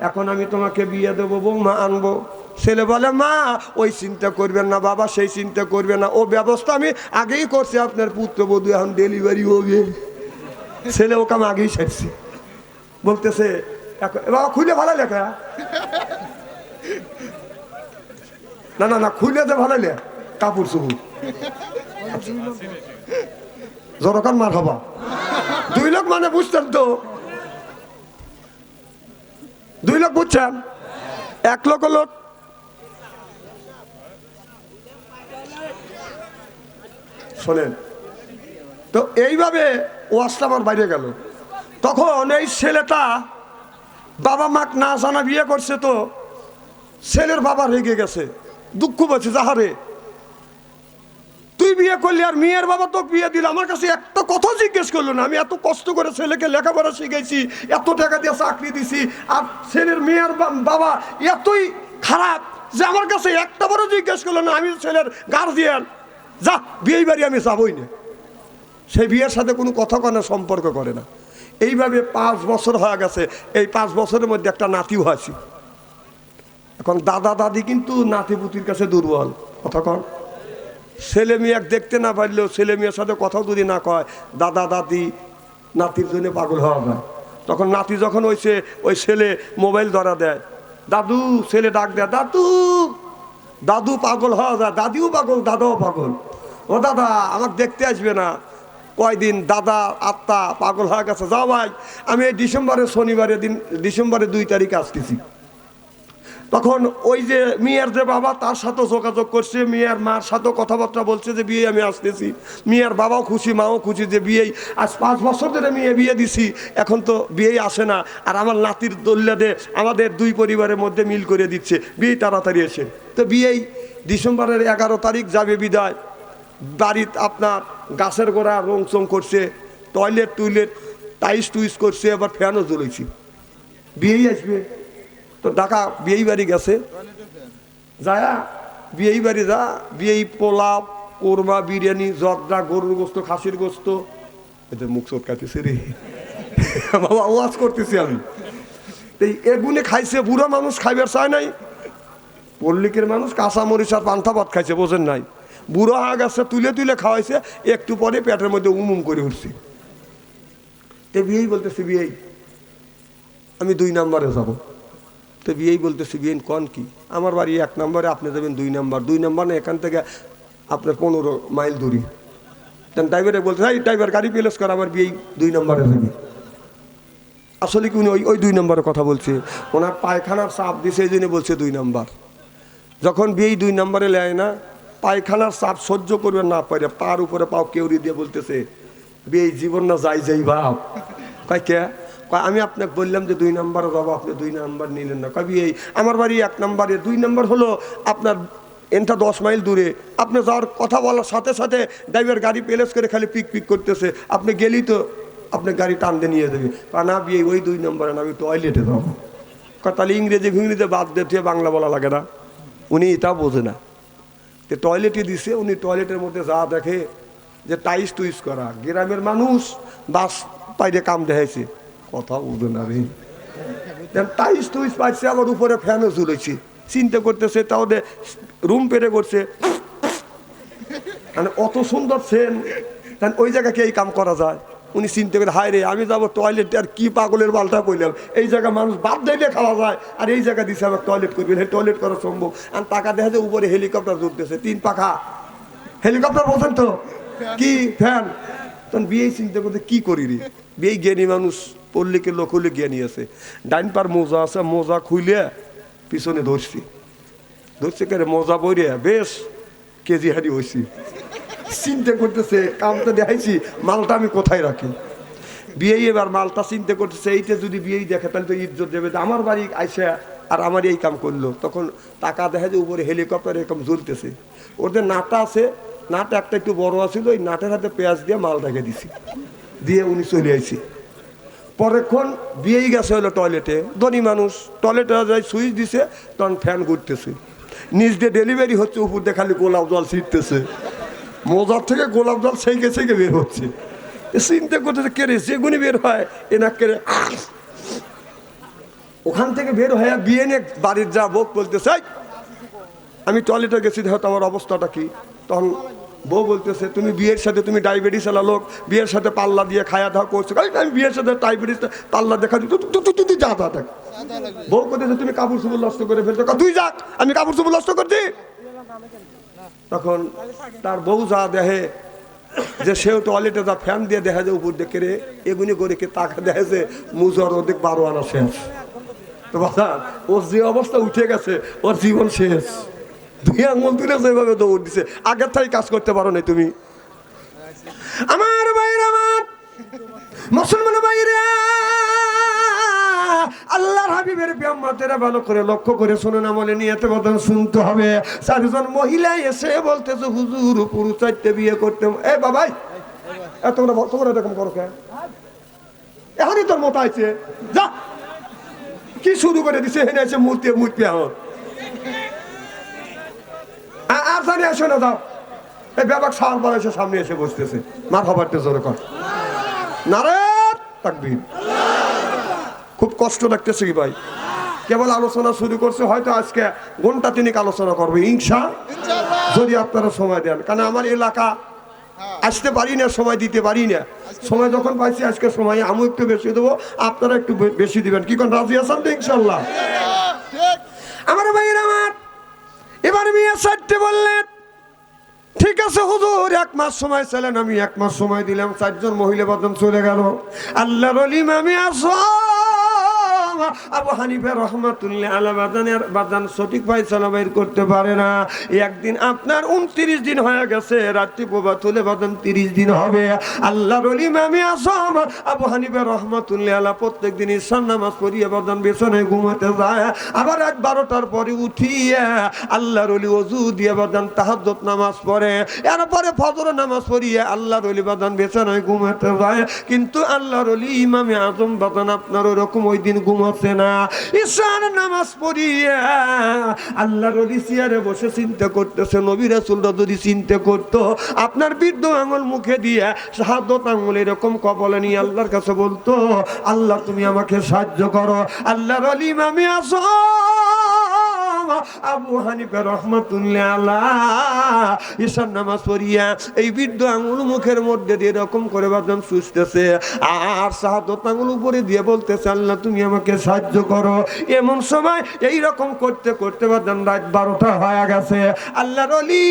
এখন আমি তোমাকে বিয়ে দেবো, বৌমা আনবো। ছেলে বলে মা ওই চিন্তা করবেন না বাবা, সেই চিন্তা করবে না, ও ব্যবস্থা আমি আগেই করছি, আপনার পুত্রবধূ এখন ডেলিভারি হবে। ছেলে ওকে আমি আগেই সেরছি। বলতেছে বাবা খুলে ভালো লেখা, না না না খুলে যে ভালো লে কাপড় চুপুর জরকান মার হবা। 2 লোক মানে বুঝতেন তো, 2 লোক বুঝছেন, 1 লক্ষ লোক। শোনেন তো এইভাবে ওয়াজটা আমার বাইরে গেল। তখন এই ছেলেটা বাবা মাক না জানা বিয়ে করছে, তো ছেলের বাবা রেগে গেছে, দুঃখ পাচ্ছে, যাহারে তুই বিয়ে করলি আর মেয়ের বাবা তো বিয়ে দিল, আমার কাছে একটা কথা জিজ্ঞেস করলো না। আমি এত কষ্ট করে ছেলেকে লেখাপড়া শিখেছি, এত টাকা দিয়ে চাকরি দিছি, আর ছেলের মেয়ের বাবা এতই খারাপ যে আমার কাছে একটা বড় জিজ্ঞেস করলো না। আমি ছেলের গার্জিয়ান, যা বিয়ে বাড়ি আমি যাবই না। সেই বিয়ের সাথে কোনো কথা কোনো সম্পর্ক করে না। এইভাবে 5 বছর হয়ে গেছে। এই 5 বছরের মধ্যে একটা নাতিও হয়েছি। এখন দাদা দাদি কিন্তু নাতিপুতির কাছে দুর্বল। কথা কন, ছেলে মেয়ে দেখতে না পারলেও ছেলে মেয়ের সাথে কথাও যদি না কয়, দাদা দাদি নাতির জন্য পাগল হওয়া যায়। তখন নাতি যখন হয়েছে, ওই ছেলে মোবাইল ধরা দেয়, দাদু, ছেলে ডাক দেয় দাদু, দাদু পাগল হওয়া যায়, দাদিও পাগল, দাদাও পাগল। ও দাদা আমাকে দেখতে আসবে না কয়দিন, দাদা আত্মা পাগল হয়ে গেছে, যাও ভাই। আমি এই শনিবারের দিন ডিসেম্বরের 2 তারিখে আসতেছি। তখন ওই যে মিয়ার যে বাবা, তার সাথে যোগাযোগ করছে, মিয়ার মার সাথেও কথাবার্তা বলছে যে বিয়ে আমি আসতেছি। মিয়ার বাবাও খুশি, মাও খুশি যে বিয়েই আজ 5 বছর ধরে মেয়ে বিয়ে দিছি, এখন তো বিয়েই আসে না। আর আমার নাতির দল্যাদে আমাদের 2 পরিবারের মধ্যে মিল করে দিচ্ছে, বিয়ে তাড়াতাড়ি এসে। তো বিয়েই ডিসেম্বরের 11 তারিখ যাবে বিদায়। বাড়িতে আপনার গাছের গোড়া রং চং করছে, টয়লেট টাইস টুইস করছে, আবার ফ্যানও জ্বলেছি। বিয়েই আসবে তো ঢাকা বিয়েই বাড়ি গেছে, যায় বিয়েই বাড়ি যা, বিয়েই পোলাও, কোরমা, বিরিয়ানি, জর্দা, গরুর গোস্ত, খাসির গোস্ত, এদের মুখ চটকাতেছে রে বাবা, ওয়াজ করতেছি আমি। এই এগুনে খাইছে, বুড়া মানুষ খাইবার চায় নাই। পল্লিকের মানুষ কাঁচা মরিচ আর পান্তা ভাত খাইছে, বোঝেন নাই। বুড়ো হয়ে গেছে, তুলে খাওয়াইছে, একটু পরে পেটের মধ্যে উমুম করে উঠছে। তো বিয়েই বলতেছে, বিয়েই আমি 2 নম্বরে যাব। তো বিয়েই বলতেছে, বিয়ে কন কি, আমার বাড়ি 1 নম্বরে, আপনি যাবেন 2 নম্বর। 2 নম্বর না, এখান থেকে আপনার 15 মাইল দূরে। তখন ড্রাইভারে বলতে, এই ড্রাইভার গাড়ি প্লেস কর, আমার বিয়েই 2 নম্বরে যাবে। আসলে কি উনি ওই 2 নম্বরের কথা বলছে, ওনার পায়খানার চাপ দিছে, এই জন্য বলছে 2 নম্বর। যখন বিয়েই 2 নম্বরে লেয় না, পায়খানার চাপ সহ্য করবে না পারে, পার উপরে পাও কেউরি দিয়ে বলতেছে, বিয়ে জীবন না যাই ভাব। কয় কে? কয় আমি আপনাকে বললাম যে 2 নম্বরে যাবো, আপনি 2 নম্বর নিলেন না। কয় বিয়ে আমার বাড়ি 1 নম্বরে, 2 নম্বর হলো আপনার এনটা 10 মাইল দূরে। আপনি যাওয়ার কথা বলার সাথে সাথে ড্রাইভার গাড়ি প্লেস করে খালি পিক করতেছে, আপনি গেলেই তো আপনি গাড়ি টানতে নিয়ে যাবে। না বিয়ে ওই 2 নম্বরে না, আমি টয়লেটে যাবো। কয় তাহলে ইংরেজি বাদ দিয়ে বাংলা বলা লাগে না? উনি এটা বোঝে না। তো টয়লেটে দিছে, উনি টয়লেটের মধ্যে যা দেখে যে টাইস টুইস করা, গ্রামের মানুষ বাস পাইরে কাম দেখাইছে, কথা বুঝে না রে। টাইস টুইস পাইছে, আবার উপরে ফ্যানও ঝুলেছে, চিন্তা করতেছে, তাহলে রুম পেরে করছে, মানে অত সুন্দর সেন, ওই জায়গায় এই কাম করা যায়। উনি চিন্তা করে, হায় রে আমি যাবো টয়লেটে, আর কি পাগলের বালটা কইলাম, এই জায়গায় মানুষ বাদ দিলে খাওয়া যায়, আর এই জায়গা দিছে আমার টয়লেট করবেন, টয়লেট করা সম্ভব। আর টাকা দেখা যায় উপরে হেলিকপ্টার জুটতেছে, 3 পাখা হেলিকপ্টার, বলছেন তো কি ফ্যান। তখন বিয়ে চিন্তা করতে, কি করি রে, বিয়ে জ্ঞানী মানুষ, পল্লিকের লোক হলে জ্ঞানী আছে। ডাইন পার মোজা আছে, মোজা খুইলে পিছনে ধরছি কেন, মোজা বইরে বেশ কেজি হারি হয়েছি। চিন্তা করতেছে, কামটা দেখাইছি, মালটা আমি কোথায় রাখি। বিয়ে এবার মালটা চিন্তা করতেছে, এইটা যদি বিয়েই দেখে তাহলে তো ইজ্জত দেবে, আমার বাড়ি আইসা আর আমার এই কাম করলো। তখন টাকা দেখা যায় উপরে হেলিকপ্টার এরকম জ্বলতেছে, ওদের নাটা আছে, নাটা একটা একটু বড় আছিল, ওই নাটের হাতে পেঁয়াজ দিয়ে মাল রেখে দিছি, দিয়ে উনি চলে আইছি। পরেক্ষণ বিয়েই গেছে হলো টয়লেটে, ধনী মানুষ, টয়লেটে যাই সুইচ দিছে, তখন ফ্যান ঘুরতেছে, নিজ দিয়ে ডেলিভারি হচ্ছে, উপর দিয়ে খালি গোলাপ জল ছিটতেছে, মোজার থেকে গোলাপ জল সেঁকে বের হচ্ছে। চিন্তা করতেছে, কেড়ে যেগুনি বের হয় এনা কেড়ে, ওখান থেকে বের হয়ে বিয়ে নিয়ে বাড়ির যা বউ বলতেছে, আমি টয়লেটে গেছি, দেখো আমার অবস্থাটা কি। তখন বউ বলতেছে, তুমি বিয়ের সাথে, তুমি ডায়াবেটিস এলা লোক, বিয়ের সাথে পাল্লা দিয়ে খায়া দাওয়া করছো। আমি বিয়ের সাথে ডায়াবেটিস পাল্লা দেখা দিই, তুই যা দেখ। বউ করতেছে, তুমি কাপড় চুপড় নষ্ট করে ফেলছো, তুই যাক, আমি কাপড় চুপড় নষ্ট করছি। তখন তার বউ যা দেখে যে সেও টয়লেটে যা ফ্যান দিয়ে দেখা যায় উপর দেখে রে, এগুনি করে কে তাকে দেখে যে মুজর ওদিক 12 আনা শেষ। তো বাবা ওর যে অবস্থা উঠে গেছে, ওর জীবন শেষ। 2 আঙুল তুলে যেভাবে দৌড় দিছে, আগের থেকে কাজ করতে পারো না তুমি। আমার বাইরে, আমার মুসলমান বাইরে, আল্লাহর হাবিবের ব্যায়ামাতেরা ভালো করে লক্ষ্য করে শুনুন, আমলে নিয়তে বদন শুনতে হবে। চারজন মহিলা এসে বলতেছে হুজুর পুরুষ 4টে বিয়ে করতে। এ বাবাই তোমরা এরকম করো কেন? এখনই তোর মতো আছে, যা কি শুরু করে দিছে, হেনে আছে মূর্তি মূর্তি এখন আর জানি আসো না, যাও। এই ব্যাপার সাল পর এসে সামনে এসে বসতেছে, মার খাবারতে জোরে কর নারে তাকবীর। খুব কষ্ট লাগতেছে কি ভাই, কেবল আলোচনা শুরু করছে, হয়তো আজকে ঘন্টা 3 আলোচনা করবে যদি আপনারা সময় দেন। কারণ আমার এলাকা আসতে পারি না, সময় দিতে পারি না। সময় যখন পাইছি আজকে সময় আমি একটু বেশি দেবো, আপনারা একটু বেশি দিবেন। কি কোন রাজি আছেন তো ইনশাল্লাহ? আমার ভাইয়ের আমার এবার মিয়া 4টে বললেন, ঠিক আছে হুজুর 1 মাস সময় চাইলেন, আমি 1 মাস সময় দিলাম। 4জন মহিলা বদন চলে গেল। আল্লাহর ওলি ইমামে আযম আবু হানিফা রাহমাতুল্লাহ আলাইহি বাদান সঠিক ফয়সালা বের করতে পারে না। একদিন আপনার 29 দিন হয়ে গেছে, রাত্রি প্রভাত হলে বাদান 30 দিন হবে। আল্লাহর ওলি ইমামে আযম আবু হানিফা রাহমাতুল্লাহ আলাইহি প্রত্যেকদিন ঈশার নামাজ পড়িয়ে বাদান বিছানায় ঘুমাতে যায়। আবার রাত 12টার পরে উঠিয়ে আল্লাহর ওলি ওযু দিয়ে বাদান তাহাজ্জুদ নামাজ পড়ে, এরপরে ফজর নামাজ পড়িয়ে আল্লাহর ওলি বাদান বিছানায় ঘুমাতে যায়। কিন্তু আল্লাহর ওলি ইমামে আযম বাদান আপনার ওরকম ওই দিন ঘুমাচ্ছে না। ঈশার নামাজ পড়িয়ে আল্লাহর ওলি চেয়ারে বসে চিন্তা করতেছে, নবী রাসূলরা যদি চিন্তা করতো আপনার বৃদ্ধ আঙুল মুখে দিয়ে শাহাদত আঙুল এরকম কপালে নিয়ে আল্লাহর কাছে বলতো, আল্লাহ তুমি আমাকে সাহায্য করো। আল্লাহর ওলি ইমামে আযম আবু হানিফা রাহমাতুল্লাহ আলাইহি ঈশার নামাজ পড়িয়া এই বৃদ্ধ আঙুল মুখের মধ্যে দিয়ে এরকম করে বাদাম সুস্তেছে, আর শাহাদত আঙুল উপরে দিয়ে বলতেছে, আল্লাহ তুমি আমাকে সাহায্য করো। এমন সময় এই রকম করতে করতে বাদাম রাত 12টা হয়ে গেছে। আল্লাহর ওলি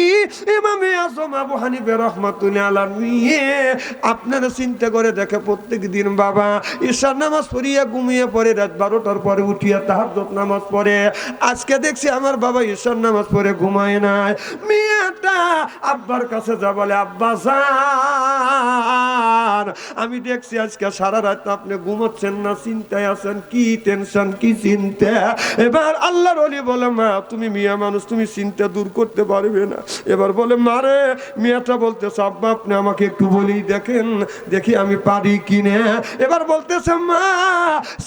ইমামে আযম আবু হানিফা রাহমাতুল্লাহ আলাইহি আপনারা চিন্তা করে দেখে, প্রত্যেক দিন বাবা ঈশার নামাজ পড়িয়া ঘুমিয়ে পড়ে, রাত 12টার পরে উঠিয়া তাহাজ্জুদ নামাজ পড়ে। আজকে দেখছি আমার বাবা ঈশার নামাজ পড়ে ঘুমায় নাই। মেয়েটা আব্বার কাছে যা বলে, আব্বা জান আমি দেখছি আজকে সারা রাত আপনি ঘুমাচ্ছেন না, চিন্তায় আছেন, কি টেনশন কি চিন্তা? এবার আল্লাহর ওলি বলে, মা তুমি মিয়া মানুষ, তুমি চিন্তা দূর করতে পারবে না। এবার বলে, মারে মেয়েটা বলতেছে, আব্বা আপনি আমাকে একটু বলেই দেখেন দেখি আমি পারি কিনে। এবার বলতেছে, মা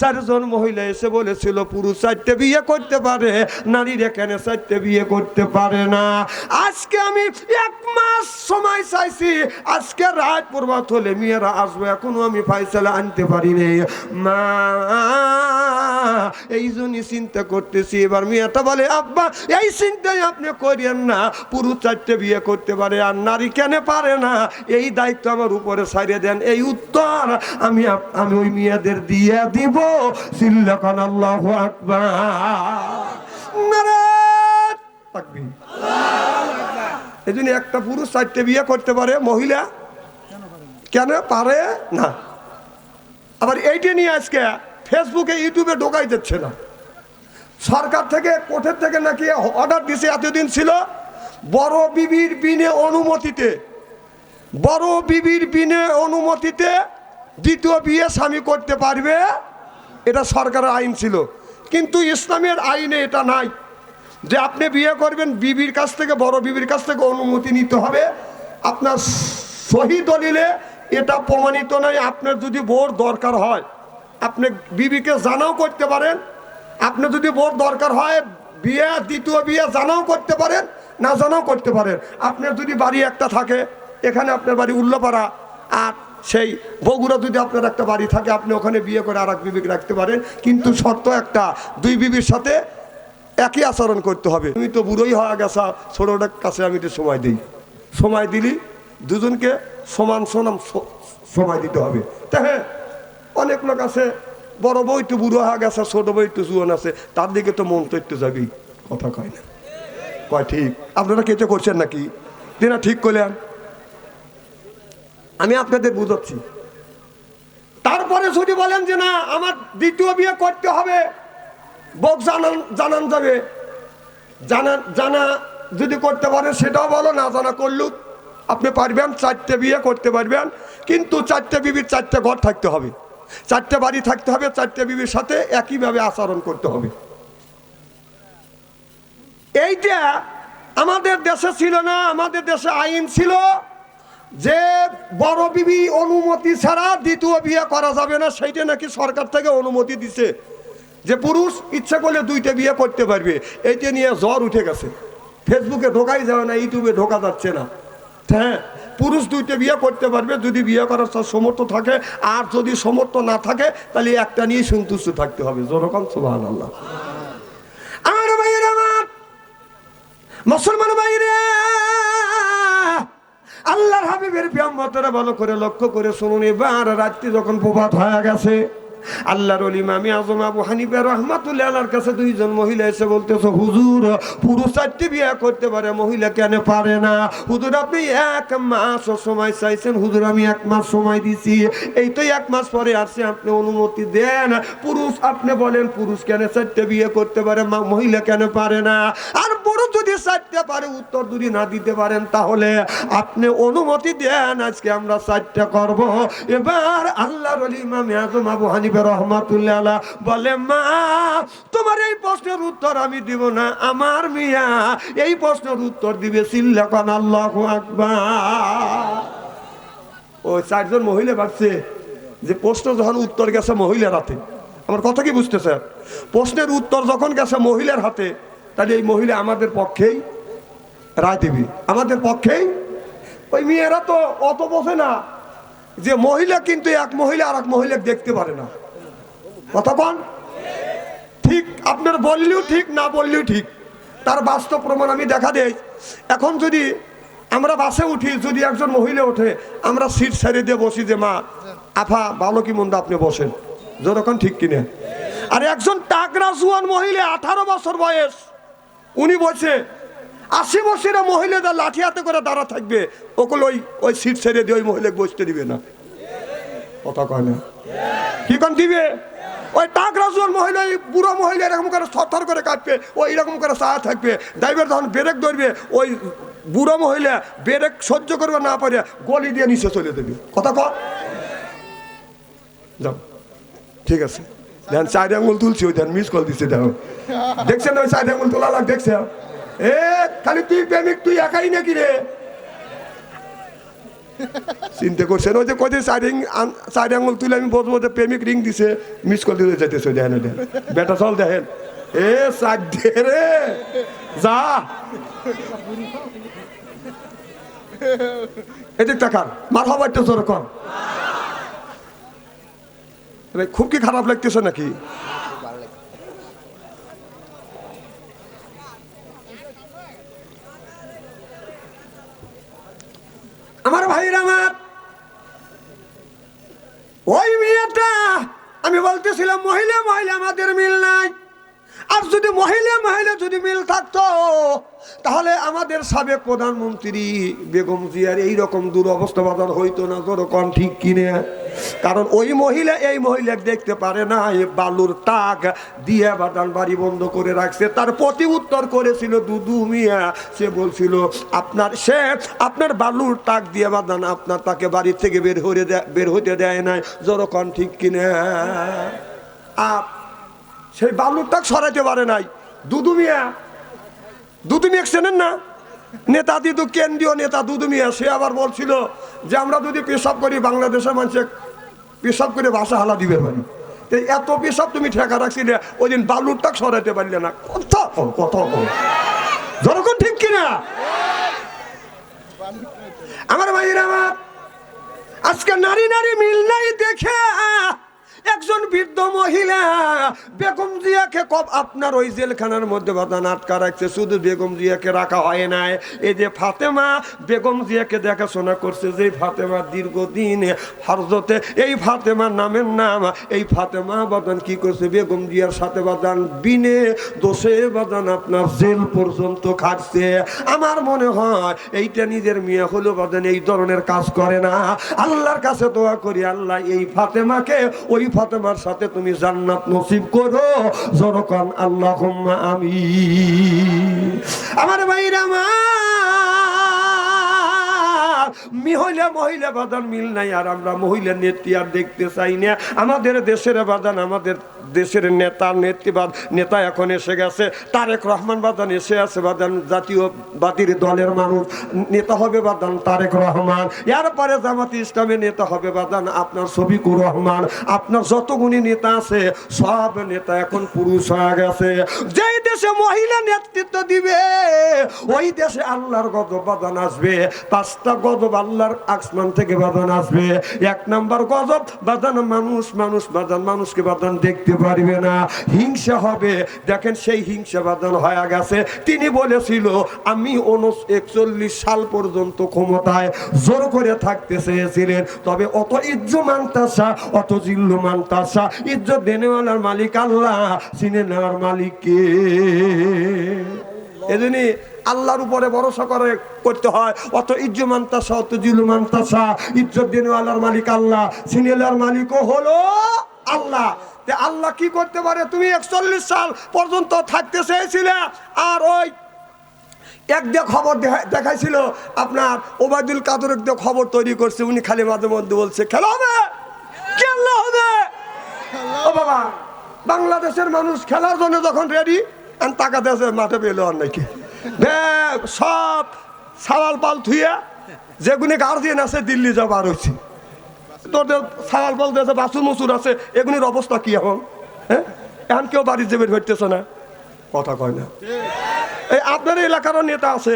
4জন মহিলা এসে বলেছিল পুরুষ 4টে বিয়ে করতে পারে, নারীর এখানে 4টে বিয়ে করতে পারে না। আজকে আমি 1 মাস সময় চাইছি, আজকে রাত প্রভাত হলে মেয়েরা আসবে, এখনো আমি ফয়সালা আনতে পারি নাই মা, এই জন্যই চিন্তা করতেছি। এবার মেয়েটা বলে, আব্বা এই চিন্তাই আপনি করেন না, পুরুষ 4টে বিয়ে করতে পারে আর নারী কেন পারে না, এই দায়িত্ব আমার উপরে ছাড়িয়ে দেন। এই উত্তর আমি ওই মেয়েদের দিয়ে দিব। সিল্লাকান আল্লাহু আকবার। এই জন্য একটা পুরুষ 4টে বিয়ে করতে পারে, মহিলা কেন পারে না? আবার এইটা নিয়ে আজকে ফেসবুকে ইউটিউবে ঢোকাই যাচ্ছে না। সরকার থেকে কোর্টের থেকে নাকি অর্ডার দিছে, এতদিন ছিল বড় বিবির বিনে অনুমতিতে, বড় বিবির বিনে অনুমতিতে দ্বিতীয় বিয়ে স্বামী করতে পারবে, এটা সরকারের আইন ছিল। কিন্তু ইসলামের আইনে এটা নাই যে আপনি বিয়ে করবেন বিবির কাছ থেকে, বড় বিবির কাছ থেকে অনুমতি নিতে হবে। আপনার সহি দলিলে এটা প্রমাণিত নয়। আপনার যদি বোর দরকার হয় আপনি বিবিকে জানাও করতে পারেন, আপনি যদি বোর দরকার হয় বিয়ে দ্বিতীয় বিয়ে জানাও করতে পারেন, না জানাও করতে পারেন। আপনার যদি বাড়ি একটা থাকে, এখানে আপনার বাড়ি উল্লাপাড়া, আর সেই বগুড়া যদি আপনার একটা বাড়ি থাকে, আপনি ওখানে বিয়ে করে আর এক বিবিকে রাখতে পারেন। কিন্তু শর্ত একটা, 2 বিবির সাথে একই আচরণ করতে হবে। তুমি তো বুড়োই হয়ে গেছা, ছোটটার কাছে আমি তো সময় দিই, সময় দিলি দুজনকে সমান সমান সময় দিতে হবে। তা হ্যাঁ, অনেক লোক আছে বড় বউ একটু বুড়ো হয়ে গেছে, ছোট বউ একটু জুয়ান আছে, তার দিকে তো মন তো একটু যাবেই। কথা কয় না, কয় ঠিক। আপনারা কেটে করছেন নাকি? দিনা ঠিক করলেন, আমি আপনাদের বুঝাচ্ছি। তারপরে যদি বলেন যে না আমার দ্বিতীয় বিয়ে করতে হবে, বউ জানান যাবে, জানা যদি করতে পারেন সেটাও বলো, না জানা করলু আপনি পারবেন, 4টে বিয়ে করতে পারবেন। কিন্তু 4টে বিবির 4টে ঘর থাকতে হবে। চারটে বাড়ি থাকতে হবে, চারটে বিবির সাথে একইভাবে আচরণ করতে হবে। এইটা আমাদের দেশে ছিল না। আমাদের দেশে আইন ছিল যে বড় বিবি অনুমতি ছাড়া দ্বিতীয় বিয়ে করা যাবে না। সেইটা নাকি সরকার থেকে অনুমতি দিছে যে পুরুষ ইচ্ছা করলে দুইটা বিয়ে করতে পারবে। এইটা নিয়ে জ্বর উঠে গেছে, ফেসবুকে ঢোকাই যাবে না, ইউটিউবে ঢোকা যাচ্ছে না। হ্যাঁ, পুরুষ দুইটা বিয়ে করতে পারবে যদি বিয়ে করার সমর্থ থাকে, আর যদি সমর্থ না থাকে তাহলে একটা নিয়ে সন্তুষ্ট থাকতে হবে। যেরকম সুবহানাল্লাহ। আমার ভাইয়েরা, আমার মুসলমান ভাইরে, আল্লাহর হাবিবের প্রিয়ম্বতরা ভালো করে লক্ষ্য করে শুনুন। এবার রাত্রি যখন প্রভাত হয়ে গেছে, আল্লাহর ওলি ইমামে আজম আবু হানিফা রাহমাতুল্লাহ আলাইহির কাছে দুইজন মহিলা এসে বলতেছে, হুজুর পুরুষ চারটি বিয়ে করতে পারে, মহিলা কেন পারে না? হুজুর আপনি 1 মাস সময় চাইছেন, হুজুর আমি 1 মাস সময় দিছি, এই তো 1 মাস পরে আসছে, আপনি অনুমতি দেন। পুরুষ আপনি বলেন পুরুষ কেন চারটে বিয়ে করতে পারে, মহিলা কেন পারে না? আর পুরুষ যদি চারটে পারে, উত্তর যদি না দিতে পারেন তাহলে আপনি অনুমতি দেন, আজকে আমরা 4টা করব। এবার আল্লাহর ওলি ইমামে আজম আবু হানিফা রহমাতুল্লাহ আলাইহি বলে, মা তোমার এই প্রশ্নের উত্তর আমি দিব না, আমার মিয়া এই প্রশ্নের উত্তর দিবে। চিল্লাকান আল্লাহু আকবার। ওই 4 জন মহিলা ভাবছে যে প্রশ্ন যখন উত্তর গেছে মহিলার হাতে, আমার কথা কি বুঝতেছে? প্রশ্নের উত্তর যখন গেছে মহিলার হাতে, তাহলে এই মহিলা আমাদের পক্ষেই রায় দিবি, আমাদের পক্ষেই। ওই মেয়েরা তো অত বোঝে না যে মহিলা কিন্তু এক মহিলা আর এক মহিলা দেখতে পারে না। কথা কোন ঠিক? আপনার বললেও ঠিক, না বললেও ঠিক। তার বাস্তব প্রমাণ আমি দেখা দেই। এখন যদি আমরা বাসে উঠি, যদি একজন মহিলা ওঠে, আমরা সিট ছেড়ে দিয়ে বসি যে মা আফা ভালো কি মন্দ আপনি বসেন, যখন ঠিক কিনে। আর একজন টাকরা জুয়ান মহিলা 18 বছর বয়স, উনি বলছে 80 বছরের মহিলাদের লাঠি হাতে করে দাঁড়া থাকবে, ওগুলো ওই সিট ছেড়ে দিয়ে ওই মহিলাকে বসতে দিবে না। কথা কয় না? কি কোন দিবে? ওই টাকরা জুয়ান মহিলা, বুড়ো মহিলা এরকম করে থরথর করে কাঁপবে, ওই এরকম করে চা থাকবে। ড্রাইভার যখন ব্রেক ধরবে, ওই বুড়ো মহিলা ব্রেক সহ্য করবে না পারে গলি দিয়ে নিচে চলে দেবে। কথা কয়? যাও, ঠিক আছে। দেন 4 আঙ্গুল তুলছি, ওই দেন মিস কল দিচ্ছে, দেখো দেখছেন ওই 4 আঙ্গুল তোলা লাগ দেখছে। এ খালি তুই প্রেমিক, তুই একাই নাকি রে? চিন্তা করছেন ওই যে কদিন 4 আঙ্গুল তুলে আমি বসবো, প্রেমিক রিং দিছে, মিস কল দিতে যেতেছে। দেখেন বেটা চল, দেখেন এ 4 রে যা এদিক টাকার মার হবার তো জোর কর। খুব কি খারাপ লাগতেছে নাকি? আমার ভাইরা, আমার ওই মেয়েটা আমি বলতেছিলাম মহিলা মহিলা আমাদের মিল নাই। আর যদি মহিলা মহিলা যদি মিল থাকতো তাহলে আমাদের সাবেক প্রধানমন্ত্রী বেগম জিয়ার এইরকম দুরবস্থা বাজার হইতো না। যেরকম ঠিক কিনে, কারণ ওই মহিলা এই মহিলা দেখতে পারে না, এই বালুর টাক দিয়ে বাদান বাড়ি বন্ধ করে রাখছে। তার প্রতি উত্তর করেছিল দুদু মিয়া, সে বলছিল আপনার বালুর টাক দিয়ে বাদান আপনার তাকে বাড়ি থেকে বের হইতে দেয় নাই। যেরকম ঠিক কিনে, সেই বালুর টাক সরাইতে পারে নাই দুদু মিয়া। দুদু মিয়া চেনেন না? নেতা দিদু, কেন্দ্রীয় নেতা দুদু মিয়া। সে আবার বলছিল যে আমরা যদি পেশাব করি, বাংলাদেশের মানুষের পেশাব করে ভাষা হালা দিবে পারি। এত পেশাব তুমি ঠেকা রাখছিলে, ওই দিন বালুর টাক সরাইতে পারলে না। কথা যখন ঠিক কিনা আমার ভাইয়ের, আমার আজকে নারী নারী মিল নাই দেখে একজন বৃদ্ধ মহিলা বেগম জিয়াকে আপনার ওই জেলখানার মধ্যে বাঁধান আটকা রাখছে। শুধু বেগম জিয়াকে রাখা হয় নাই, এই যে ফাতেমা বেগম জিয়াকে দেখাশোনা করছে, যে ফাতেমা দীর্ঘদিন হরজতে, এই ফাতেমার নামের নাম, এই ফাতেমা বাদান কি করছে বেগম জিয়ার সাথে বাদান বিনে দোষে বাদান আপনার জেল পর্যন্ত খাটছে। আমার মনে হয় এইটা নিজের মেয়ে হলো বাদান এই ধরনের কাজ করে না। আল্লাহর কাছে দোয়া করি, আল্লাহ এই ফাতেমাকে ওই ফাতেমার সাথে তুমি জান্নাত নসিব করো। জরকান আল্লাহুম্মা আমিন। আমার ভাইরা, আমার মহিলা মহিলা বাদান মিল নাই, আর আমরা মহিলা নেত্রী আর দেখতে চাই না। আমাদের দেশের বাদান, আমাদের দেশের নেতা নেতৃবাদ নেতা এখন এসে গেছে, তারেক রহমান বাদান এসে আছে বাদান, জাতীয়বাদীর দলের মানুষ নেতা হবে বাদান তারেক রহমান, এরপরে জামাতি ইসলামের নেতা হবে বাদান আপনার শফিকুর রহমান। আপনার যতগুলি নেতা আছে সব নেতা এখন পুরুষ হয়ে গেছে। যেই দেশে মহিলা নেতৃত্ব দিবে ওই দেশে আল্লাহর গজব বাদান আসবে। 5টা গজব আল্লাহর আসমান থেকে বাদান আসবে। 1 নম্বর গজব বাদান, মানুষ বাদান মানুষকে বাদান দেখতে পারবে না, হিংসা হবে। দেখেন সেই হিংসা বাদান হয়ে গেছে। তিনি বলেছিল আমি 41 সাল পর্যন্ত ক্ষমতায় জোর করে থাকতে চেয়েছিলেন, তবে অত ইজ্জত মানতাসা অত জিল্লু মানতাসা, ইজ্জত দেনেওয়ালার মালিক আল্লাহ, চিনে নেওয়ার মালিক কে? এজন্য আল্লাহর উপরে ভরসা করে করতে হয়। অত ইজ্জত মানতাসা অত জিল্লু মানতাসা, ইজ্জত দেনেওয়ালার মালিক আল্লাহ, চিনে নেওয়ার মালিকও হলো আল্লাহ। আল্লাহ কি করতে পারে? তুমি 41 সাল পর্যন্ত থাকতে চেয়েছিলে, আর ওই একদিকে খবর দেখাইছিল আপনার ওবায়দুল কাদের, একদিকে খবর তৈরি করছে, উনি খালি মাঝে মধ্যে বলছে খেলা হবে, খেলা হবে। ও বাবা, বাংলাদেশের মানুষ খেলার জন্য যখন রেডি, টাকাতে আছে মাঠে পেলো আর নাকি সব সাওয়াল পাল থুয়ে যেগুলি গার্জিয়ান আছে দিল্লি যাবার হয়েছে, তোদের সাওয়াল পাল আছে বাসুর মসুর আছে, এগুলির অবস্থা কি এখন? হ্যাঁ, এখন কেউ বাড়ির যে বের হইতেছে না, কথা কয় না। এই আপনার এলাকারও নেতা আছে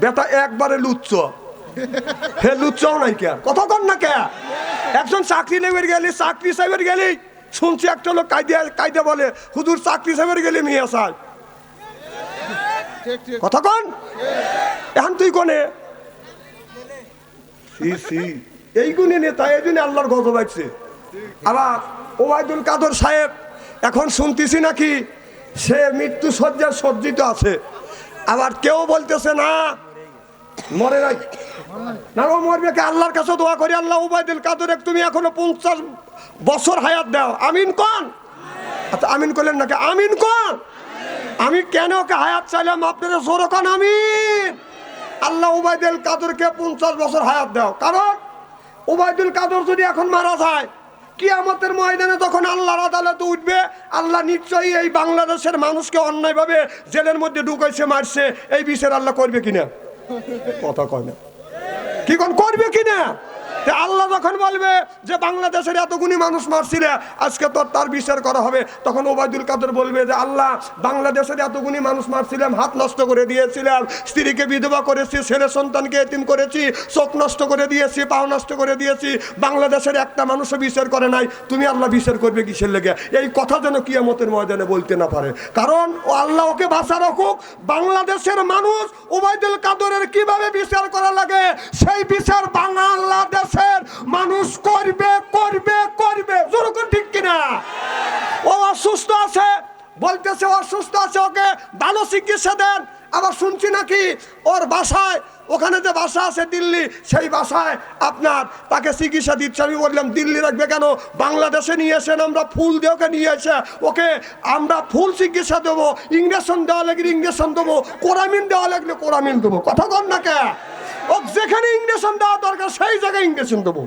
বেটা একবারে লুচ্চ, হে লুচ্চও নাই কে, কথা কন না কে? একজন চাকরি নেবের গেলি, চাকরি সাহেবের গেলি, শুনছি একটা লোক কায়দা বলে হুজুর চাকরি সাহেবের গেলি মেয়ে চাই, কথা কন। এখন তুই কোনে এই গুণে নেতা, এই জন্য আল্লাহর গজব আছে। আবার ওবায়দুল কাদের সাহেব এখন শুনতেছি নাকি সে মৃত্যু শয্যায় সজ্জিত আছে। আবার কেউ বলতেছে না মরে নাই, না ও মরবে কে? আল্লাহর কাছে দোয়া করি, আল্লাহ ওবায়দুল কাদের তুমি এখনো 50 বছর হায়াত দাও, আমিন কোন? আচ্ছা আমিন করলেন নাকি? আমিন কোন? আমি কেন ওকে হায়াত চাইলাম আপনারা জোর কোন আমিন। আল্লাহ ওবায়দুল কাদেরকে 50 বছর হায়াত দাও, কারণ ওবায়দুল কাদের যদি এখন মারা যায়, কিয়ামতের ময়দানে যখন আল্লাহর আদালতে উঠবে, আল্লাহ নিশ্চয়ই এই বাংলাদেশের মানুষকে অন্যায়ভাবে জেলের মধ্যে ঢুকাইছে, মারছে, এই বিচার আল্লাহ করবে কিনা? কথা কয় না, কি কোন করবে কিনা? আল্লাহ যখন বলবে যে বাংলাদেশের এতগুলি মানুষ মারছিলে, আজকে তোর তার বিচার করা হবে, তখন ওবায়দুল কাদের বলবে যে আল্লাহ বাংলাদেশের এতগুলি মানুষ মারছিলাম, হাত নষ্ট করে দিয়েছিলাম, স্ত্রীকে বিধবা করেছি, ছেলে সন্তানকে এতিম করেছি, চোখ নষ্ট করে দিয়েছি, পাও নষ্ট করে দিয়েছি, বাংলাদেশের একটা মানুষও বিচার করে নাই, তুমি আল্লাহ বিচার করবে কিসের লেগে? এই কথা যেন কিয়ামতের ময়দানে বলতে না পারে, কারণ ও আল্লাহ ওকে বাঁচা রাখুক। বাংলাদেশের মানুষ ওবায়দুল কাদেরের কিভাবে বিচার করা লাগে সেই বিচার বাংলাদেশ মানুষ করবে করবে করবে, জোরকর ঠিক কিনা? ও অসুস্থ আছে, বলতেছে অসুস্থ আছে, ওকে ভালো চিকিৎসা দেন। আবার শুনছি নাকি ওর বাসায়, ওখানে যে বাসা আছে দিল্লি, সেই বাসায় আপনার তাকে চিকিৎসা দিচ্ছে। আমি বললাম দিল্লি রাখবে কেন, বাংলাদেশে নিয়ে এসেন, আমরা ফুল দিয়ে ওকে নিয়ে এসে ওকে আমরা ফুল চিকিৎসা দেবো, ইঞ্জেকশন দেওয়া লাগলে ইঞ্জেকশন দেবো, কোরামিন দেওয়া লাগলে কোরামিন দেবো, কথা কন না কে? ও যেখানে ইঞ্জেকশন দেওয়া দরকার সেই জায়গায় ইঞ্জেকশন দেবো।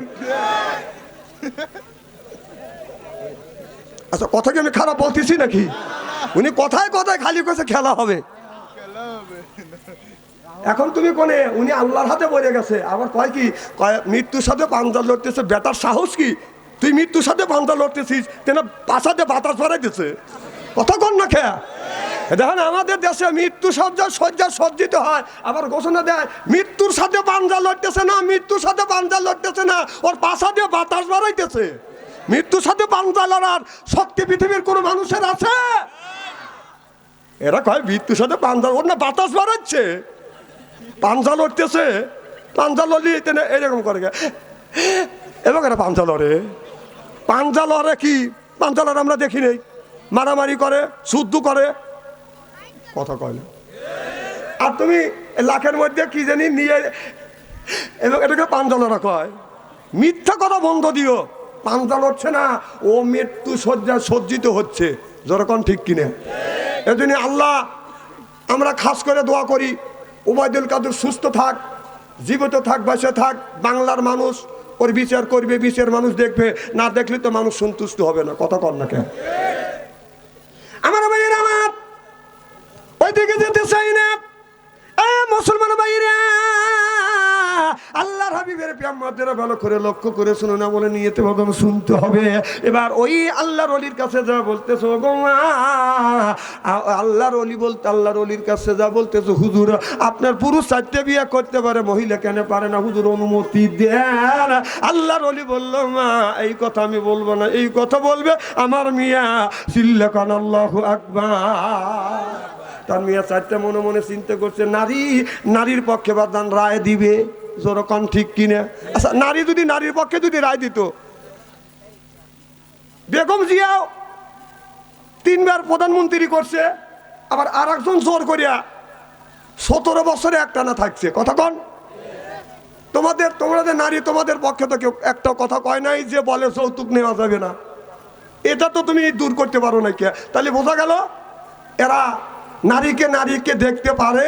আচ্ছা কথা কি আমি খারাপ বলতেছি নাকি? উনি কথায় কথায় খালি কইছে খেলা হবে। এখন তুমি কোনে? উনি আল্লাহর হাতে পড়ে গেছে। আবার কয় কি, কয় মৃত্যুর সাথে পাঞ্জা লড়তেছে, বেটার সাহস কি? তুই মৃত্যুর সাথে পাঞ্জা লড়তেছিস, তেনা পাশাতে বাতাস ভরাই দিচ্ছে, কথা কন না খেয়া? দেখেন আমাদের দেশে মৃত্যু শয্যা সজ্জিত হয়, আবার ঘোষণা দেয় মৃত্যুর সাথে পাঞ্জা লড়তেছে না, মৃত্যুর সাথে পাঞ্জা লড়তেছে না, ওর পাশা দিয়ে বাতাস বাড়াইতেছে। মৃত্যুর সাথে পাঞ্জা লড়ার শক্তি পৃথিবীর কোন মানুষের আছে? এরা কয় মৃত্যুর সাথে পাঞ্জা, ওর না বাতাস বাড়াচ্ছে, পাঞ্জা লড়তেছে, পাঞ্জা লড়লি এরকম করে এবং এরা পাঞ্জা লড়ে। পাঞ্জা লড়ে কি? পাঞ্জা লড়ে আমরা দেখি নেই, মারামারি করে, শুদ্ধ করে, কথা কয় না। আর তুমি লাখের মধ্যে কি জানি নিয়ে এবং এটাকে পাঞ্জা লড়া কয়। মিথ্যা কথা বন্ধ দিও, পাঞ্জা লড়ছে না, ও মৃত্যু শয্যা সজ্জিত হচ্ছে, যেরকম ঠিক কিনে। এজন্য আল্লাহ আমরা খাস করে দোয়া করি ওবায়দুল কাদের সুস্থ থাক, জীবিত থাক বাসে থাক, বাংলার মানুষ ওর বিচার করবে, বিচার মানুষ দেখবে, না দেখলে তো মানুষ সন্তুষ্ট হবে না। কথা কর না কেন? আমার ভাইয়ের আমার ওইদিকে যেতে চাই না। মুসলমান ভাইরা, আল্লাহর হাবিবের পেয়াম্মাদের ভালো করে লক্ষ্য করে শুনো না বলে নিয়েতে বদন শুনতে হবে। এবার ওই আল্লাহর ওলির কাছে যা বলতেছো গো মা, আল্লাহর ওলি বলতে আল্লাহর ওলির কাছে যা বলতেছো, হুজুর আপনার পুরুষ 4টে বিয়ে করতে পারে, মহিলা কেন পারে না হুজুর, অনুমতি দেন। আল্লাহর ওলি বলল মা এই কথা আমি বলবো না, এই কথা বলবে আমার মিয়া। সিল্লাকান আল্লাহু আকবার। তার মিয়া 4টে মনে মনে চিন্তা করছে, নারীর পক্ষে বাদান রায় দিবে, যেরকম ঠিক কিনা। আচ্ছা নারী যদি নারীর পক্ষে যদি রায় দিত, বেগম জিয়াও 3বার প্রধানমন্ত্রী করছে, আবার আর একজন জোর করিয়া 17 বছরে একটানা থাকছে। কথা কন? তোমাদের নারী তোমাদের পক্ষে তো কেউ একটা কথা কয় নাই যে বলে যৌতুক নেওয়া যাবে না। এটা তো তুমি দূর করতে পারো না কে? তাহলে বোঝা গেল এরা নারীকে দেখতে পারে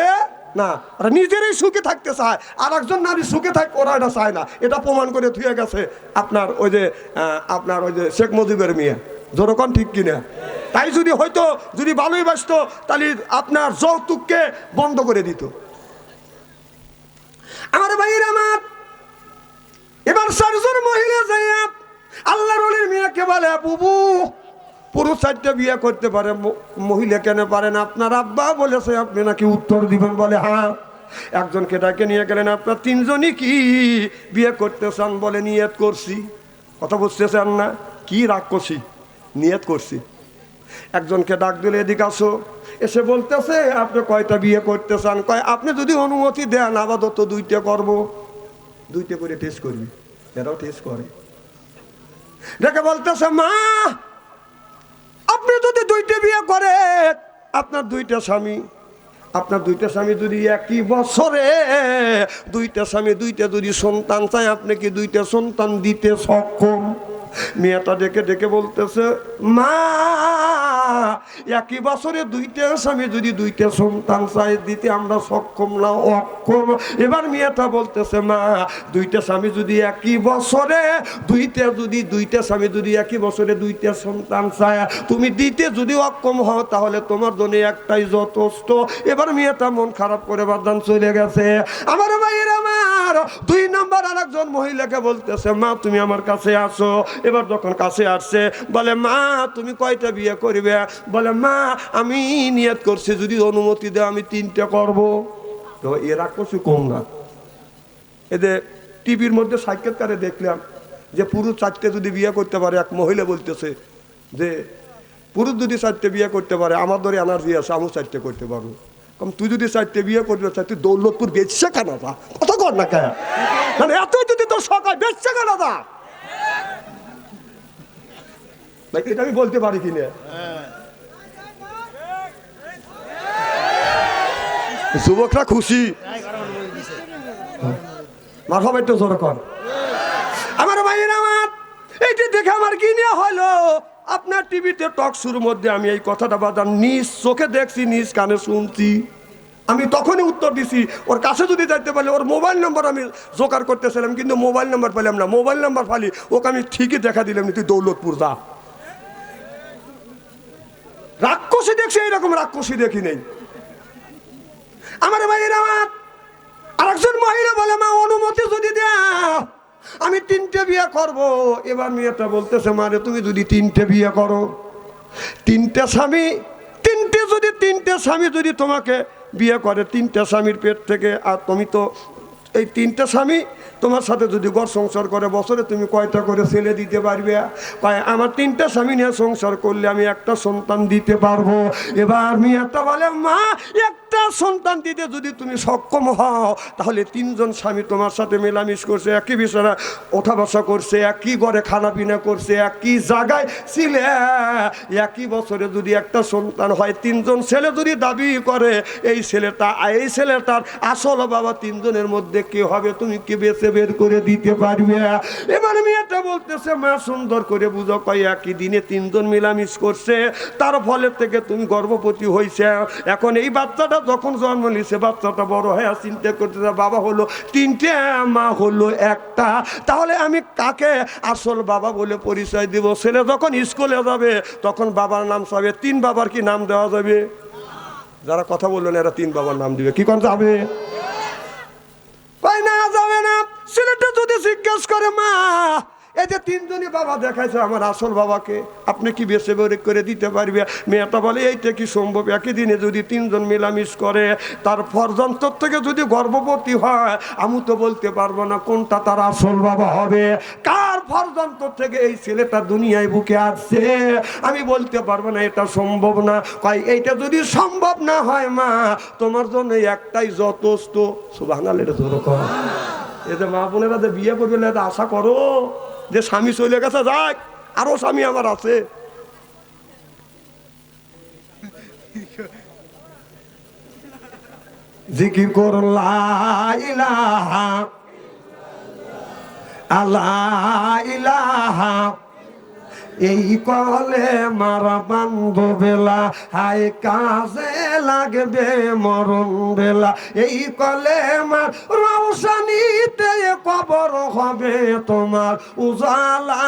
না, ওরা নিজেরই সুখে থাকতে চায়, আর একজন নারী সুখে থাকতে ওরা এটা চায় না। এটা প্রমাণ করে থুয়ে গেছে আপনার ওই যে শেখ মুজিবের মেয়ে। যেরকম ঠিক কিনা? তাই যদি হয়তো যদি ভালোই বাসত তাহলে আপনার যৌতুককে বন্ধ করে দিত। আমার ভাইয়ের আমার, এবার 4জন মহিলা যাইয়া আল্লাহর ওলির মেয়েকে বলে, বুবু পুরুষ 4টে বিয়ে করতে পারে, মহিলা কেন পারে না? আপনার আব্বা বলেছে আপনি নাকি উত্তর দিবেন। বলে হ্যাঁ। একজনকে ডাকে নিয়ে গেলেন, আপনার 3জনই কি বিয়ে করতে চান? বলে নিয়ত করছি। কথা বুঝতে চান না? কি রাগ করছি? নিয়ত করছি। একজনকে ডাক দিলে, এদিকে আসো। এসে বলতেছে আপনি কয়টা বিয়ে করতে চান? কয় আপনি যদি অনুমতি দেন আপাতত 2টে করবো। 2টে করে টেস্ট করবি। এরাও টেস্ট করে। ডেকে বলতেছে মা আপনি যদি 2টে বিয়ে করে, আপনার 2টা স্বামী যদি একই বছরে 2টা স্বামী 2টা যদি সন্তান চায়, আপনি কি 2টা সন্তান দিতে সক্ষম? মেয়েটা ডেকে বলতেছে মা একই বছরে 2টা স্বামী যদি 2টা সন্তান চায় দিতে আমরা সক্ষম না, অক্ষম। এবার মেয়েটা বলতেছে মা 2টা স্বামী যদি একই বছরে 2টা স্বামী যদি একই বছরে 2টা সন্তান চায়, তুমি দিতে যদি অক্ষম হও তাহলে তোমার জন্য একটাই যথেষ্ট। এবার মেয়েটা মন খারাপ করে বাদান চলে গেছে। আমার ভাইয়ের আমার 2 নম্বর আর একজন মহিলাকে বলতেছে মা তুমি আমার কাছে আসো। এবার যখন কাছে আসছে বলে মা তুমি কয়টা বিয়ে করবে? বলে মা আমি নিয়ত করছি যদি অনুমতি দেয় আমি 3টে করব। তো এরা কিছু কম না। এদের টিভির মধ্যে সাক্ষাৎকারে দেখলাম যে পুরুষ 4টে যদি বিয়ে করতে পারে, এক মহিলা বলতেছে যে পুরুষ যদি 4টে বিয়ে করতে পারে, আমার ধরে এনার্জি আছে, আমি 4টে করতে পারবো। কম তুই যদি 4টে বিয়ে করতে চাই তুই দৌলতপুর বেচছে কানাডা। কথা কর না কেন? মানে এতই যদি তোর সকাল বেচছে কানাডা। এটা আমি বলতে পারি কিনা? যুবকরা খুশি মারহাবা একটু জোরে কর। আমার ভাইয়ের আমার এইটা দেখে আমার কি নিয়ে হলো, আপনার টিভিতে টক শুরুর মধ্যে আমি এই কথাটা বাজার নিজ চোখে দেখছি, নিজ কানে শুনছি। আমি তখনই উত্তর দিছি ওর কাছে যদি যাইতে পারলে ওর মোবাইল নাম্বার আমি জোগাড় করতেছিলাম, কিন্তু মোবাইল নাম্বার পেলাম না। মোবাইল নাম্বার ফালি ওকে আমি ঠিকই দেখা দিলাম, তুই দৌলতপুর যা। রাক্ষসী দেখছি, এইরকম রাক্ষসী দেখি নেই। আমার ভাইয়ের আমার আরেকজন মহিলা বলে মা অনুমতি যদি দেয় আমি 3টে বিয়ে করব। এবার মেয়েটা বলতেছে মারে তুমি যদি 3টে বিয়ে করো, 3টে স্বামী যদি তোমাকে বিয়ে করে, 3টে স্বামীর পেট থেকে, আর তুমি তো এই 3টে স্বামী তোমার সাথে যদি ঘর সংসার করে বছরে তুমি কয়টা করে ছেলে দিতে পারবে? কয় আমার 3টে স্বামী নিয়ে সংসার করলে আমি একটা সন্তান দিতে পারবো। এবার মেয়েটা বলে মা একটা সন্তান দিতে যদি তুমি সক্ষম হও তাহলে 3জন স্বামী তোমার সাথে মেলামিশ করছে, একই বিছানা ওঠা বসা করছে, একই ঘরে খানা পিনা করছে, একই জায়গায় ছিলে, একই বছরে যদি একটা সন্তান হয়, 3জন ছেলে যদি দাবি করে এই ছেলেটার আসল বাবা 3জনের মধ্যে কে হবে তুমি কি বেছে বের করে দিতে পারবে? এবার মেয়েটা মেয়েটা বলতেছে মা সুন্দর করে বুঝো, কয় একই দিনে তিনজন মিলামিশ করছে, তার ফলের থেকে তুমি গর্ভবতী হয়েছে। এখন এই বাচ্চাটা যখন জন্ম নিছে, বাচ্চাটা বড় হয়ে চিন্তা করতেছে বাবা হলো তিনটে, মা হলো একটা, তাহলে আমি কাকে আসল বাবা বলে পরিচয় দিব? ছেলে যখন স্কুলে যাবে তখন বাবার নাম চাবে, তিন বাবার কি নাম দেওয়া যাবে? যারা কথা বললেন এরা তিন বাবার নাম দিবে, কি কোন যাবে? না, যাবে না। ছেলেটা যদি জিজ্ঞাসা করে মা এই যে তিনজনই বাবা দেখাইছে, আমার আসল বাবাকে আপনি কি বেছে বের করে দিতে পারবে? মেয়েটা বলে এইটা কি সম্ভব? একই দিনে যদি তিনজন মিলামিশ করে, তার ফরজন্তর থেকে যদি গর্ভবতী হয়, আমি তো বলতে পারবো না কোনটা তার আসল বাবা হবে। কার ফরজন্তর থেকে এই ছেলেটা দুনিয়ায় বুকে আসছে আমি বলতে পারবো না, এটা সম্ভব না। কয় এইটা যদি সম্ভব না হয় মা, তোমার জন্য একটাই যথেষ্ট। সুবহানাল্লাহ, এটা জোরে কর। এই যে মা বোনেরা যে বিয়ে করবে না, আশা করো যে স্বামী চলে গেছে, যাক আরো স্বামী আমার আছে। জিকির কর লা ইলাহা আল্লাহ ইলাহা, এই কলে মারা বান্ধবেলা হায় কাজে লাগবে মরণ বেলা, এই কলে মার রৌশনীতে কবর হবে তোমার উজালা।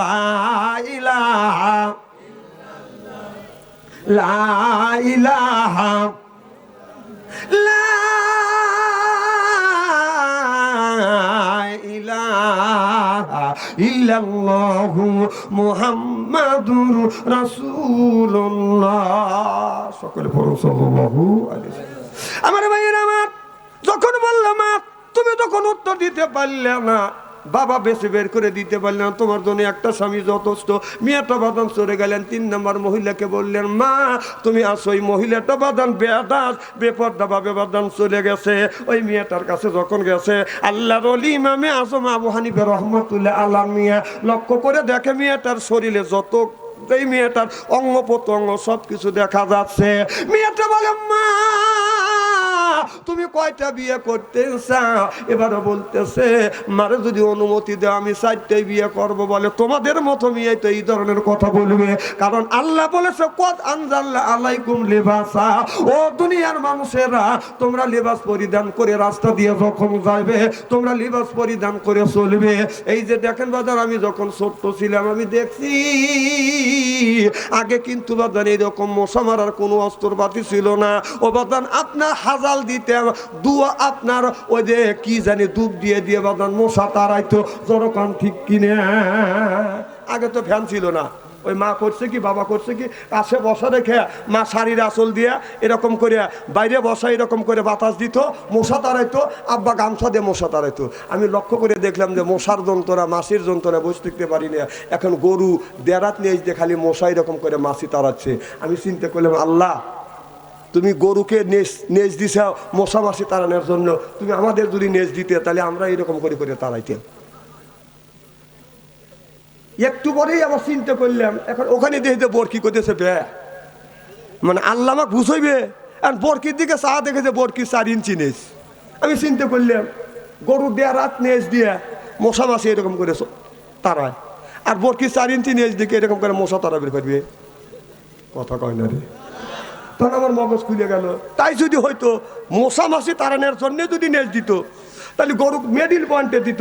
লা ইলাহা লা ইলাহা লা ইলাহা ইল্লাল্লাহু মুহাম্মাদুর রাসূলুল্লাহ। সকলে পড়ো সাল্লাল্লাহু আলাইহি ওয়াসাল্লাম। আমার ভাইয়েরা, আমার যখন বললাম মা তুমি তখন উত্তর দিতে পারলে না, বাবা বেশি বের করে দিতে পারলেন, তোমার জন্য একটা স্বামী যথেষ্ট। মেয়েটা বাদান চলে গেলেন, 3 নম্বর মহিলাকে বললেন মা তুমি আসো। ওই মহিলাটা বাদান বেদাস বেপর্দা ভাবে বাদান চলে গেছে। ওই মেয়েটার কাছে যখন গেছে, আল্লাহর ওলি ইমামে আজম আবু হানিফা রাহমাতুল্লাহ আলাইহি মিয়া লক্ষ্য করে দেখে মেয়েটার শরীরে যত এই মেয়েটার অঙ্গ প্রত্যঙ্গ সবকিছু দেখা যাচ্ছে। মেয়েটা বলে মা তুমি কয়টা বিয়ে করতে চাও? এবারে বলতেছে মারে যদি অনুমতি দাও আমি 4টাই বিয়ে করব। বলে তোমাদের মতো মেয়ে তো এই ধরনের কথা বলবে, কারণ আল্লাহ বলেছে কদ আনজালনা আলাইকুম লিবাসা, ও দুনিয়ার মানুষেরা তোমরা লিবাস পরিধান করে রাস্তা দিয়ে যখন যাবে তোমরা লিবাস পরিধান করে চলবে। এই যে দেখেন বাজার, আমি যখন ছোট্ট ছিলাম আমি দেখছি আগে কিন্তু বাজার এরকম মশা মারার কোনো অস্ত্রপাতি ছিল না। ও বাজান আপনার হাজাল দিতে দুয়া আপনার ওই যে কি জানি দুধ দিয়ে দিয়ে বাজান মশা তাড়াইতো, যখন ঠিক কিনে। আগে তো ফ্যান ছিল না, ওই মা করছে কি বাবা করছে কি কাছে বসা রেখে মা শাড়ির আঁচল দিয়ে এরকম করে বাইরে বসা এরকম করে বাতাস দিত, মশা তাড়াইতো, আব্বা গামছা দিয়ে মশা তাড়াইতো। আমি লক্ষ্য করে দেখলাম যে মশার যন্ত্রণা মাছির যন্ত্রণা বসে থাকতে পারি না, এখন গরু দেড়াত নিয়ে দিয়ে খালি মশা এরকম করে মাছি তাড়াচ্ছে। আমি চিন্তা করলাম আল্লাহ তুমি গরুকে নেজ দিছ মশা মাছি তাড়ানোর জন্য, তুমি আমাদের যদি নেজ দিতে তাহলে আমরা এরকম করে করে তাড়াইতাম। একটু পরেই আবার চিন্তা করলাম এখন ওখানে দেখতে বরকি করতেছে বে, মানে আল্লাহ আমাকে বুঝাইবে। আর বরকির দিকে চা দেখেছে বরকি 4 ইঞ্চি নেজ। আমি চিন্তা করলাম গরু দেয়া রাত নেজ দিয়ে মশা মাছি এরকম করে তাড়ায়, আর বরকি 4 ইঞ্চি নেজ দিকে এরকম করে মশা তাড়াবে পারবে? কথা কয় না রে। তখন আমার মগজ খুলে গেল, তাই যদি হয়তো মশা মাছি তাড়ানোর জন্য যদি নেজ দিত তাহলে গরু মিডল পয়েন্টে দিত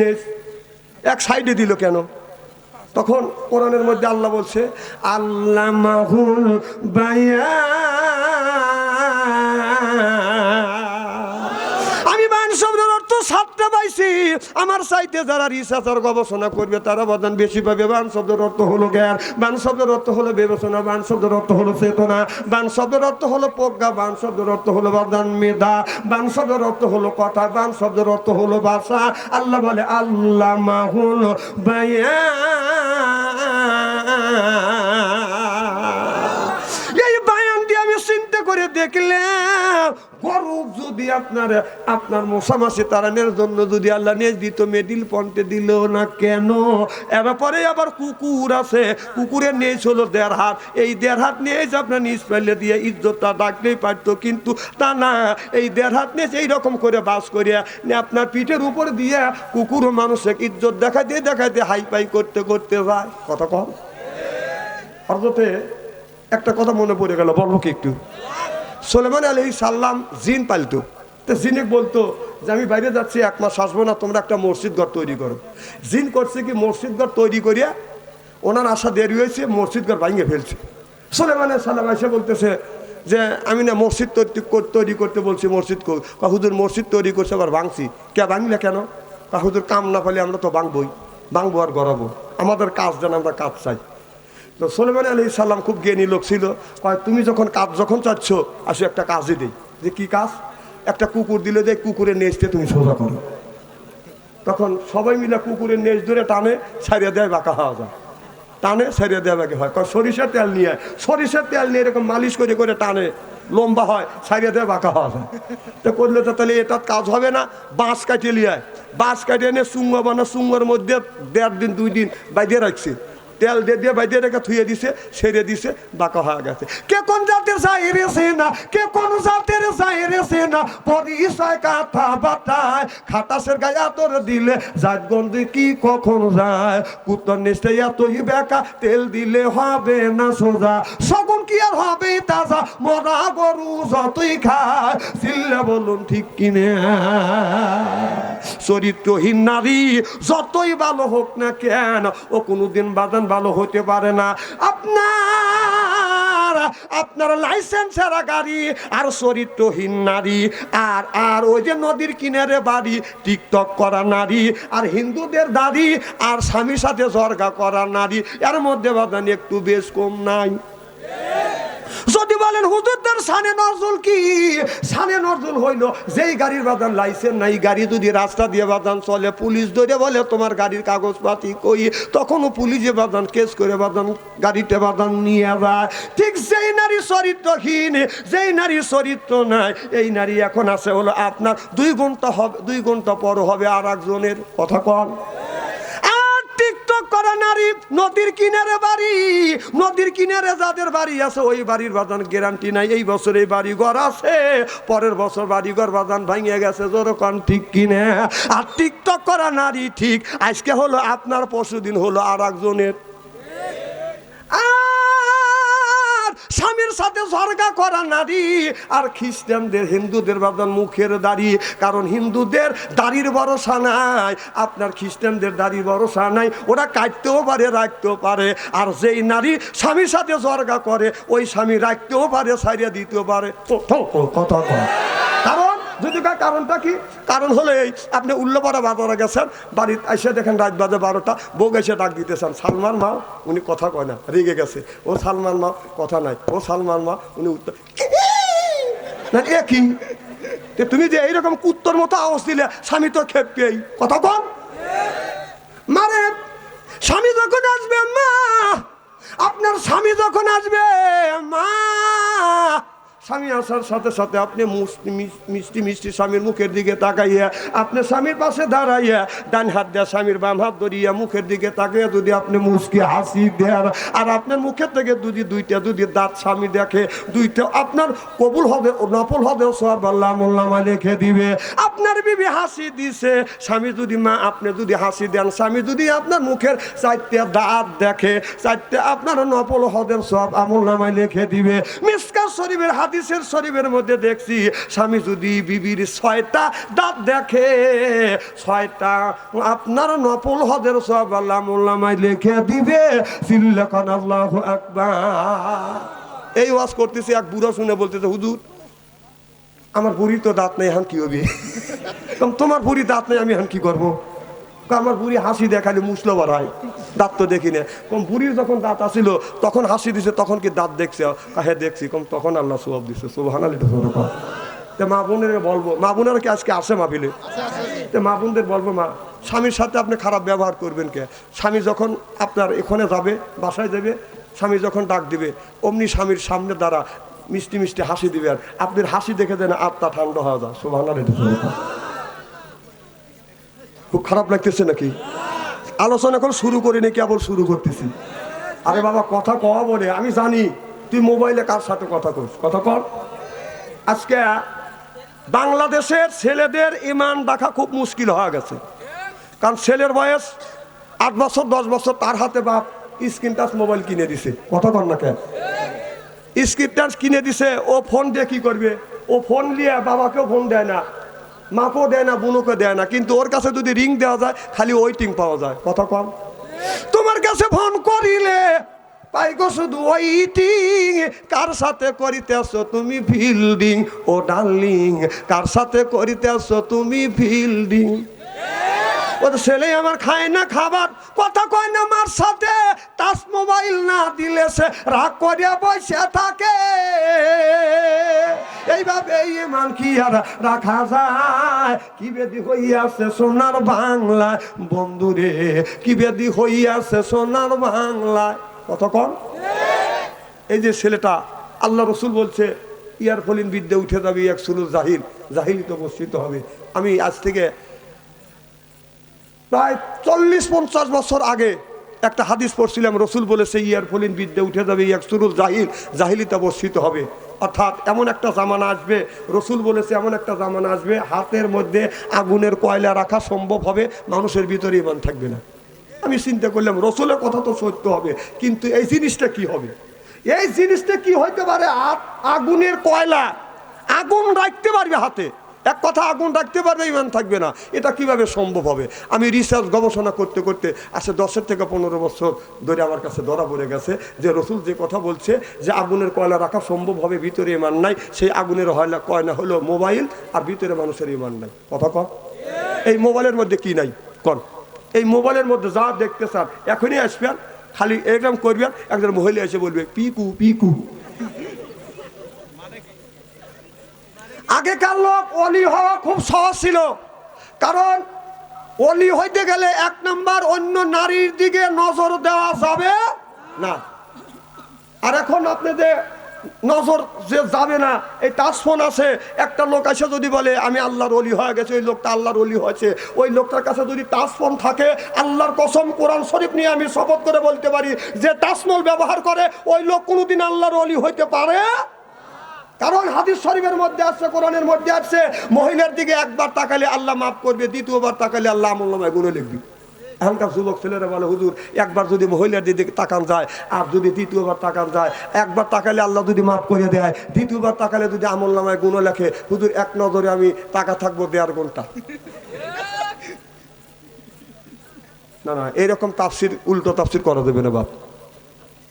নেজ, এক সাইডে দিল কেন? তখন কোরআনের মধ্যে আল্লাহ বলছে আল্লামাহুল বায়ান। আমি বায়ান শব্দের অর্থ 7টা পাইছি, আমার চাইতে যারা রিসার্চার গবেষণা করবে তারা বাদান বেশি পাবে। বায়ান শব্দের অর্থ হলো জ্ঞান, বায়ান শব্দের অর্থ হলো বিবেচনা, বায়ান শব্দের অর্থ হলো চেতনা, বায়ান শব্দের অর্থ হলো প্রজ্ঞা, বায়ান শব্দের অর্থ হলো বাদান মেধা, বায়ান শব্দের অর্থ হলো কথা, বায়ান শব্দের অর্থ হলো ভাষা। আল্লাহ বলে আল্লামাহুল বায়ান। এই বায়ান দিয়ে আমি চিন্তা করে দেখলাম গরু যদি আপনার মশা মাসি তাড়ানোর জন্য যদি আল্লাহ নেজ দিত, মেডিল পন্টে দিল না কেন? এরপরে আবার কুকুর আছে, কুকুরের নেজ হলো 1.5 হাত, এই 1.5 হাত নেজ আপনার নিজ ফেলে দিয়ে ইজ্জতটা ডাকলেই পারতো, কিন্তু তা না, এই 1.5 হাত নেজ এইরকম করে বাস করিয়া আপনার পিঠের উপর দিয়ে কুকুর মানুষের ইজ্জত দেখাইতে হাই পাই করতে করতে যায়। কথা কম হযরতে একটা কথা মনে পড়ে গেল, বলবো কি একটু? সুলাইমান আলাইহিস সালাম জিন পালতো, তো জিনে বলতো যে আমি বাইরে যাচ্ছি, 1 মাস আসবো না, তোমরা একটা মসজিদ ঘর তৈরি করো। জিন করছে কি, মসজিদ ঘর তৈরি করিয়া ওনার আসা দেরি হয়েছে, মসজিদ ঘর ভাঙিয়ে ফেলছে। সুলাইমান আলাইহিস সালাম এসে বলতেছে যে আমি না মসজিদ তৈরি করতে বলছি, মসজিদ হুজুর মসজিদ তৈরি করছে আবার ভাঙছি, কে ভাঙলে কেন? হুজুর কাম না পাইলে আমরা তো ভাঙবো আর গড়াবো, আমাদের কাজ যেন আমরা কাজ চাই। তো সুলাইমান আলাইহিস সালাম খুব জ্ঞানী লোক ছিল, তুমি যখন কাজ চাচ্ছ আসো একটা কাজই দেই। যে কি কাজ? একটা কুকুর দিলে যে কুকুরের নেজটা তুমি সোজা করো। তখন সবাই মিলে কুকুরের নেজ ধরে টানে, ছাড়িয়ে দেয়, বাঁকা হওয়া যায়, টানে ছাড়িয়ে দেওয়া বাকি হয়। সরিষার তেল নিয়ে এরকম মালিশ করে করে টানে, লম্বা হয়, ছাড়িয়ে দেওয়া বাঁকা হওয়া যায়। তো করলে তো তাহলে এটা কাজ হবে না, বাঁশ কাটিয়ে নিয়ে বাঁশ কাটিয়ে এনে চুঙ্গা বানা, চুঙ্গার মধ্যে 1.5 দিন 2 দিন বাইরে রাখছে, তেল দিয়ে বাইরে রেখে থুয়ে দিছে, ছেড়ে দিছে, বাঁকা হয়ে গেছে। কে কোন জাতের যাইরেছে না, কে কোন জাতের যাইরেছে না, পরিচয় কথা বাতায়, খাটাসের গায়ে আতর দিলে জাত গন্ধে কি কখন যায়, কুত্তর নিচে এতই বেকা, তেল দিলে হবে না সোজা, সগুন কি আর হবে তাজা, মরা গরু যতই খায়, চিল্লা বলুন ঠিক কিনে। চরিত্রহীন নারী যতই ভালো হোক না কেন, ও কোনোদিন বাদান ভালো হতে পারে না। আপনার লাইসেন্স ছাড়া গাড়ি আর চরিত্রহীন নারী, আর ওই যে নদীর কিনারে বাড়ি, টিকটক করা নারী, আর হিন্দুদের দাড়ি, আর স্বামীর সাথে জর্গা করা নারী, এর মধ্যে বাদান একটু বেশ কম নাই? যদি বলেন হুজুরদের শানে নজরুল কি, শানে নজরুল হইল যেই গাড়ির বাদান লাইসেন্স নাই, গাড়ি যদি রাস্তা দিয়ে বাদান চলে, পুলিশ ধরে বলে তোমার গাড়ির কাগজপাতি কই, তখনও পুলিশে বাদান কেস করে বাদান গাড়িতে বাদান নিয়ে যায়। ঠিক যেই নারী চরিত্রহীন, যেই নারী চরিত্র নাই, এই নারী এখন আছে হলো আপনার 2 ঘন্টা হবে, 2 ঘন্টা পর হবে আর একজনের। কথা কন। টিকটক করা নারী, নদীর কিনারে বাড়ি, নদীর কিনারে যাদের বাড়ি আছে ওই বাড়ির বাদান গ্যারান্টি নাই, এই বছর এই বাড়ি ঘর আছে, পরের বছর বাড়ি ঘর বাদান ভাঙিয়ে গেছে, যেরকম ঠিক কিনে। আর টিকটক করা নারী ঠিক আজকে হলো আপনার, পরশুদিন হলো আর একজনের। স্বামীর সাথে ঝগড়া করা নারী, আর খ্রিস্টানদের হিন্দুদের বাদান মুখের দাড়ি, কারণ হিন্দুদের দাড়ির ভরসা নাই, আপনার খ্রিস্টানদের দাড়ির ভরসা নাই, ওরা কাটতেও পারে রাখতেও পারে। আর যেই নারী স্বামীর সাথে ঝগড়া করে, ওই স্বামী রাখতেও পারে, ছাড়িয়ে দিতেও পারে। কথা কারণ যদি কারণটা কি? কারণ হলো এই, আপনি উল্লোপাড়া বাজারে গেছেন, বাড়িতে এসে দেখেন রাত বাজে 12টা, বউ এসে ডাক দিতেছেন, সালমান মা, উনি কথা কয় না, রেগে গেছে, ও সালমান মা, কথা নাই, ও সালমান মা, উনি উত্তর না, কি তুমি যে এইরকম কুত্তর মতো আওয়াজ দিলে, স্বামী তো খেপকেই। কথা কন মারে, স্বামী যখন আসবে মা, আপনার স্বামী যখন আসবে মা, স্বামী আসার সাথে সাথে আপনি মিষ্টি মিষ্টি স্বামীর মুখের দিকে তাকাইয়া, আপনার স্বামীর পাশে দাঁড়াইয়া, ডান হাত দেয়া স্বামীর বাম হাত ধরিয়া মুখের দিকে তাকাইয়া যদি আপনি মুচকি হাসি দেন, আর আপনার মুখের থেকে দুইটা দাঁত স্বামী দেখে, দুইটা আপনার কবুল হবে, নফল হবে, সব আল্লাহ মোল্লামা লিখে দিবে। আপনার বিবি হাসি দিছে, স্বামী যদি মা আপনি যদি হাসি দেন, স্বামী যদি আপনার মুখের 4টে দাঁত দেখে, 4টে আপনার নফল হবে, সব আমলনামায় লিখে দিবে। মিসকাত শরীফের হাদিসের শরীফের মধ্যে দেখছি, স্বামী যদি বিবির 6টা দাঁত দেখে, 6টা আপনার নফল হজের সব আল্লাহ মোল্লামায় লিখে দিবে। সিল্লাকান আল্লাহু আকবার। এই ওয়াজ করতেছি, এক বুড়া শুনে বলতেছে, হুজুর আমার বুড়ির তো দাঁত নেই, এখন কি হবে? তোমার বুড়ি দাঁত নেই, আমি এখন কি করবো? আমার বুড়ি হাসি দেখালে মুসলো বাড়ায়, দাঁত তো দেখি না। কম বুড়ির যখন দাঁত আসিল তখন হাসি দিছে, তখন কি দাঁত দেখছে? হ্যাঁ দেখছি। কম তখন আল্লাহ সওয়াব দিছে। সুবহানাল্লাহ। তো মা বোনের বলবো, মা বোনেরা কি আজকে আসে মাহফিলে? তো মা বোনদের বলবো, মা স্বামীর সাথে আপনি খারাপ ব্যবহার করবেন কে? স্বামী যখন আপনার এখানে যাবে, বাসায় যাবে, স্বামী যখন ডাক দিবে, অমনি স্বামীর সামনে দাঁড়া, মিষ্টি মিষ্টি হাসি দিবেন, আপনার হাসি দেখে দেন আত্মা ঠান্ডা হয়ে যায়। সুবহানাল্লাহ। খুব খারাপ লাগতেছে নাকি? আলোচনা এখন শুরু করি নাকি আবার শুরু করতেছি? আরে বাবা কথা কওয়া বলে, আমি জানি তুই মোবাইলে কার সাথে কথা কর, কথা কর। আজকে বাংলাদেশের ছেলেদের ইমান রাখা খুব মুশকিল হয়ে গেছে, কারণ ছেলের বয়স 8 বছর 10 বছর, তার হাতে বাপ স্ক্রিন টাচ মোবাইল কিনে দিছে, কথা কর না কেন? স্ক্রিন টাচ কিনে দিছে, ও ফোন দিয়ে কি করবে? ও ফোন নিয়ে বাবাকেও ফোন দেয় না, মাকেও দেয় না, বোনকে দেয় না, কিন্তু ওর কাছে যদি রিং দেওয়া যায় খালি ওয়েটিং পাওয়া যায়, কথা কম। তোমার কাছে ফোন করিলে পাই গো শুধু ওয়েটিং, কার সাথে করিতেছো তুমি ফিল্ডিং, ও ডার্লিং কার সাথে করিতেছো তুমি ফিল্ডিং। ও ছেলে আমার খায় না খাবার, কথা কয় না মার সাথে, টাচ মোবাইল না দিলে সে রাগ করিয়া বসে থাকে। এইভাবে ইমান কি আর রাখা যায়? কি বেদি হইয়াছে সোনার বাংলায় বন্ধুরে, কি বেদি হইয়াছে সোনার বাংলায়, কত কম। এই যে ছেলেটা, আল্লাহ রসুল বলছে ইয়ারফলিন বিদ্যা উঠে যাবে, এক সুরুল জাহিল, জাহিলি তো বর্ষিত হবে। আমি আজ থেকে প্রায় 40-50 বছর আগে একটা হাদিস পড়ছিলাম, রসুল বলেছে ইয়ারফলিন বিদ্যা উঠে যাবে, এক সুরুল জাহিল, জাহিলিতে বর্ষিত হবে। অর্থাৎ এমন একটা জামানা আসবে, রসুল বলেছে এমন একটা জামানা আসবে, হাতের মধ্যে আগুনের কয়লা রাখা সম্ভব হবে, মানুষের ভিতরে ইমান থাকবে না। আমি চিন্তা করলাম রসুলের কথা তো সত্য হবে, কিন্তু এই জিনিসটা কি হবে? এই জিনিসটা কি হইতে পারে? আগুনের কয়লা, আগুন রাখতে পারবে হাতে, এক কথা আগুন রাখতে পারবে, ইমান থাকবে না, এটা কিভাবে সম্ভব হবে? আমি রিসার্চ গবেষণা করতে করতে আসে 10 থেকে 15 বছর ধরে আমার কাছে ধরা পড়ে গেছে যে রসুল যে কথা বলছে যে আগুনের কয়লা রাখা সম্ভব হবে, ভিতরে ইমান নাই, সেই আগুনের কয়লা হলো মোবাইল, আর ভিতরে মানুষের ইমান নাই, কথা কন। এই মোবাইলের মধ্যে কি নাই কন? এই মোবাইলের মধ্যে যা দেখতে চান এখনই আসবেন, খালি এরকম করবেন, একজন মহিলা এসে বলবে পিকু পিকু। আগেকার লোক অলি হওয়া খুব সহজ ছিল, কারণ অলি হইতে গেলে 1 নাম্বার অন্য নারীর দিকে নজর দেওয়া যাবে না। আর এখন আপনাদের নজর যে যাবে না, এই টাচ ফোন আছে, একটা লোক এসে যদি বলে আমি আল্লাহর ওলি হয়ে গেছে, ওই লোকটা আল্লাহর ওলি হয়েছে, ওই লোকটার কাছে যদি টাচ ফোন থাকে, আল্লাহর কসম কোরআন শরীফ নিয়ে আমি শপথ করে বলতে পারি যে টাচমল ব্যবহার করে ওই লোক কোনোদিন আল্লাহর ওলি হইতে পারে। কারণ হাদিস শরীফের মধ্যে আছে, কোরআনের মধ্যে আছে, মহিলার দিকে একবার তাকালে আল্লাহ মাফ করবে, দ্বিতীয়বার তাকালে আল্লাহ আমলনামায় গুনাহ লিখবে। এখনকার যুবক ছেলেরা বলে হুজুর একবার যদি মহিলার দিকে তাকান যায়, আর যদি দ্বিতীয়বার তাকান যায়, একবার তাকালে আল্লাহ যদি মাফ করে দেয়, দ্বিতীয়বার তাকালে যদি আমলনামায় গুনাহ লেখে, হুজুর এক নজরে আমি তাকা থাকবো 1.5 ঘন্টা। না না, এরকম তাফসির, উল্টো তাফসির করা যাবে না বাপ।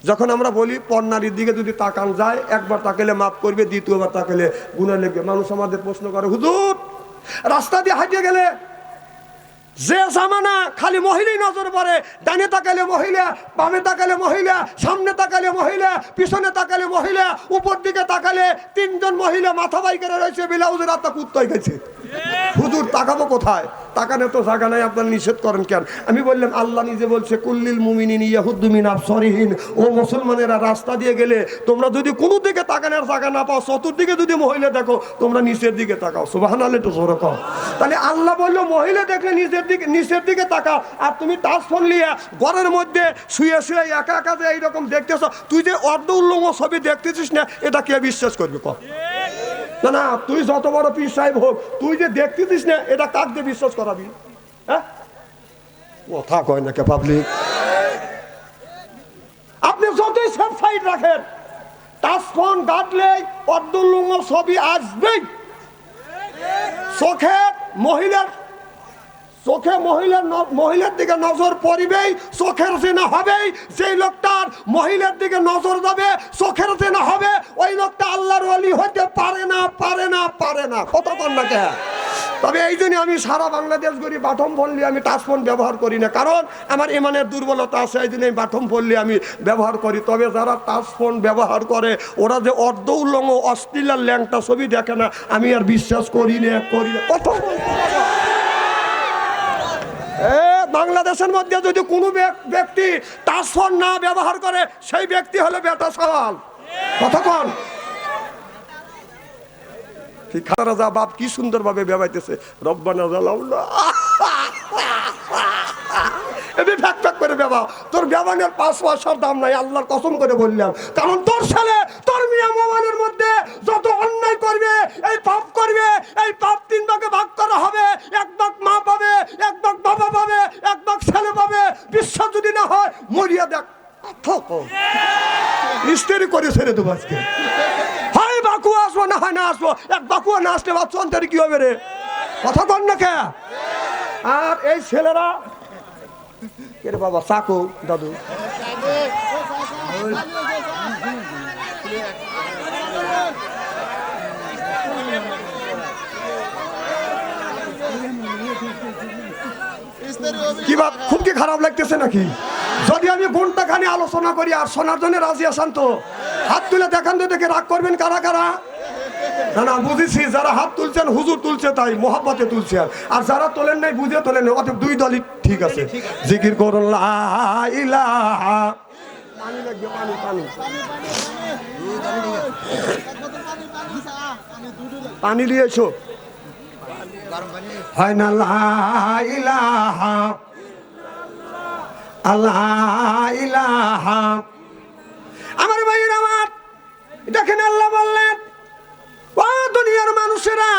যখন আমরা বলি পর্নারীর দিকে যদি তাকান যায়, একবার তাকালে মাফ করবে, দ্বিতীয়বার তাকালে গুনাহ লিখবে, মানুষ আমাদের প্রশ্ন করে হুজুর রাস্তা দিয়ে হাঁটিয়ে গেলে যে জামানা খালি মহিলাই নজর পড়ে, ডানে তাকালে মহিলা, বামে তাকালে মহিলা, সামনে তাকালে মহিলা, পিছনে তাকালে মহিলা, উপর দিকে তাকালে 3 জন মহিলা মাথা বাই করে রয়েছে, ব্লাউজের হাতটা কুত্তায় গেছে। হুজুর তাকাবো কোথায়? তাকানে তো জায়গা নাই, আপনারা নিষেধ করেন কেন? আমি বললাম আল্লাহ নিজে বলছে কুল্লিল মুমিনিন ইয়াহুদ্দু মিন আবসারিহিম, ও মুসলমানেরা রাস্তা দিয়ে গেলে তোমরা যদি কোনো দিকে তাকানোর জায়গা না পাও, চতুর্দিকে যদি মহিলা দেখো, তোমরা নিচের দিকে তাকাও। সুবহানাল্লাহ, একটু জোরে কও। তাহলে আল্লাহ বললো মহিলা দেখলে নিচের দিকে তাকাও, আর তুমি টাচ ফোন নিয়ে ঘরের মধ্যে শুয়ে শুয়ে একা একা যে এইরকম দেখতেছ, তুই যে অর্ধ উল্লঙ্গ ছবি দেখতেছিস না, এটা কে বিশ্বাস করবি কর? না না, তুই যত বড় পীর সাহেব হোক, তুই যে দেখতেছিস না, এটা কাক দিয়ে বিশ্বাস করাবি? হ্যাঁ, কথা কয় না কে পাবলিক? আপনি যতই সব সাইড রাখেন, টাচ ফোন ঘাটলেই অর্ধুল্লঙ্গ ছবি আসবেই। চোখে মহিলার দিকে নজর পড়বেই, চোখের জেনা হবেই। যেই লোকটার মহিলার দিকে নজর যাবে, চোখের জেনা হবে, ওই লোকটা আল্লাহর ওলি হতে পারে না, পারে না, পারে না। কত কর না কে? তবে এই জন্য আমি সারা বাংলাদেশ ঘুরি, বাটম ফোন নিয়ে আমি টাচ ফোন ব্যবহার করি না, কারণ আমার ইমানের দুর্বলতা আছে, এই জন্য আমি বাটম ফোন নিয়ে আমি ব্যবহার করি। তবে যারা টাচ ফোন ব্যবহার করে, ওরা যে অর্ধ উল্লঙ্গ অশ্লীল ল্যাংটা ছবি দেখে না, আমি আর বিশ্বাস করি না। কত বাংলাদেশের মধ্যে যদি কোনো ব্যক্তি টাচ ফোন না ব্যবহার করে, সেই ব্যক্তি হলো বেটা সওয়াল। কতক্ষণ খারা যা বাপ কি সুন্দর ভাবে বেবাইতেছে, রব্বানা জালাউল্লাহ এমনি ফ্যাক ফ্যাক করে বেবা। তোর বেবানের 5 পয়সার দাম নাই, আল্লাহর কসম করে বললাম। কারণ তোর ছেলে তোর মিয়া মোবাইলের মধ্যে যত অন্যায় করবে, এই পাপ করবে, এই পাপ 3 ভাগে ভাগ করা হবে। 1 ভাগ মা পাবে, 1 ভাগ বাবা পাবে, 1 ভাগ ছেলে পাবে। বিশ্বাস যদি না হয় মরিয়া দেখ, স্ত্রী করে ছেড়ে দেবো আজকে। হয় বাকুয়া আসবো, না হয় না আসবো। 1 বাকুয়া না আসলে বাচ্চা অন্তরে কি হবে রে? কথা কন না কে? আর এই ছেলেরা কে বাবা চাকু দাদু কি বাপ, খুব কি খারাপ লাগতেছে নাকি? যদি আমি ঘন্টা খানি আলোচনা করি আর শোনার জন্য রাজি আছেন তো হাত তুলে দেখান তো, দেখে রাগ করবেন কারা কারা? না না বুঝেছি, যারা হাত তুলছেন হুজুর তুলছে তাই মোহাব্বতে তুলছেন, আর যারা তোলেন নাই বুঝে তোলেন, অতএব 2 দলই ঠিক আছে। জিকির করুন লা ইলাহা, পানি লাগবে, পানি পানি পানি নিয়ে এসো। হয় না লা ইলাহা আল্লাহ ইলাহা। আমার ভাইয়ের আমার দেখেন, আল্লাহ বললেন ও দুনিয়ার মানুষেরা,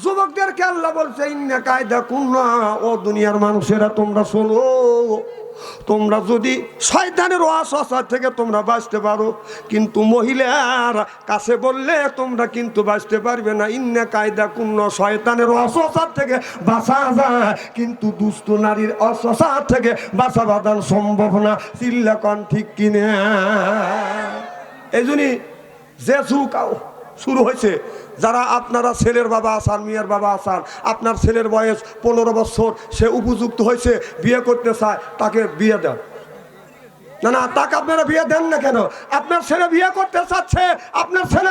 যুবকদেরকে আল্লাহ বলছে ইন্না কায়দা কুন্না, ও দুনিয়ার মানুষেরা তোমরা শোনো, তোমরা যদি শয়তানের ওয়াসওয়াসা থেকে তোমরা বাঁচতে পারো, কিন্তু মহিলার কাছে বললে তোমরা কিন্তু বাঁচতে পারবে না। ইন্না কায়দা কুন্না, শয়তানের ওয়াসওয়াসা থেকে বাঁচা যায়, কিন্তু দুষ্ট নারীর ওয়াসওয়াসা থেকে বাঁচা বাঁধান সম্ভব না। চিল্লা কন ঠিক কিনা? এই জন্যই যে যুগ শুরু হয়েছে, যারা আপনারা ছেলের বাবা আসান, মেয়ের বাবা আসান, আপনার ছেলের বয়স 15 বছর, সে উপযুক্ত হয়েছে, বিয়ে করতে চায়, তাকে বিয়ে দেন। না না, তাকে আপনারা বিয়ে দেন না কেন? আপনার ছেলে বিয়ে করতে চাচ্ছে, আপনার ছেলে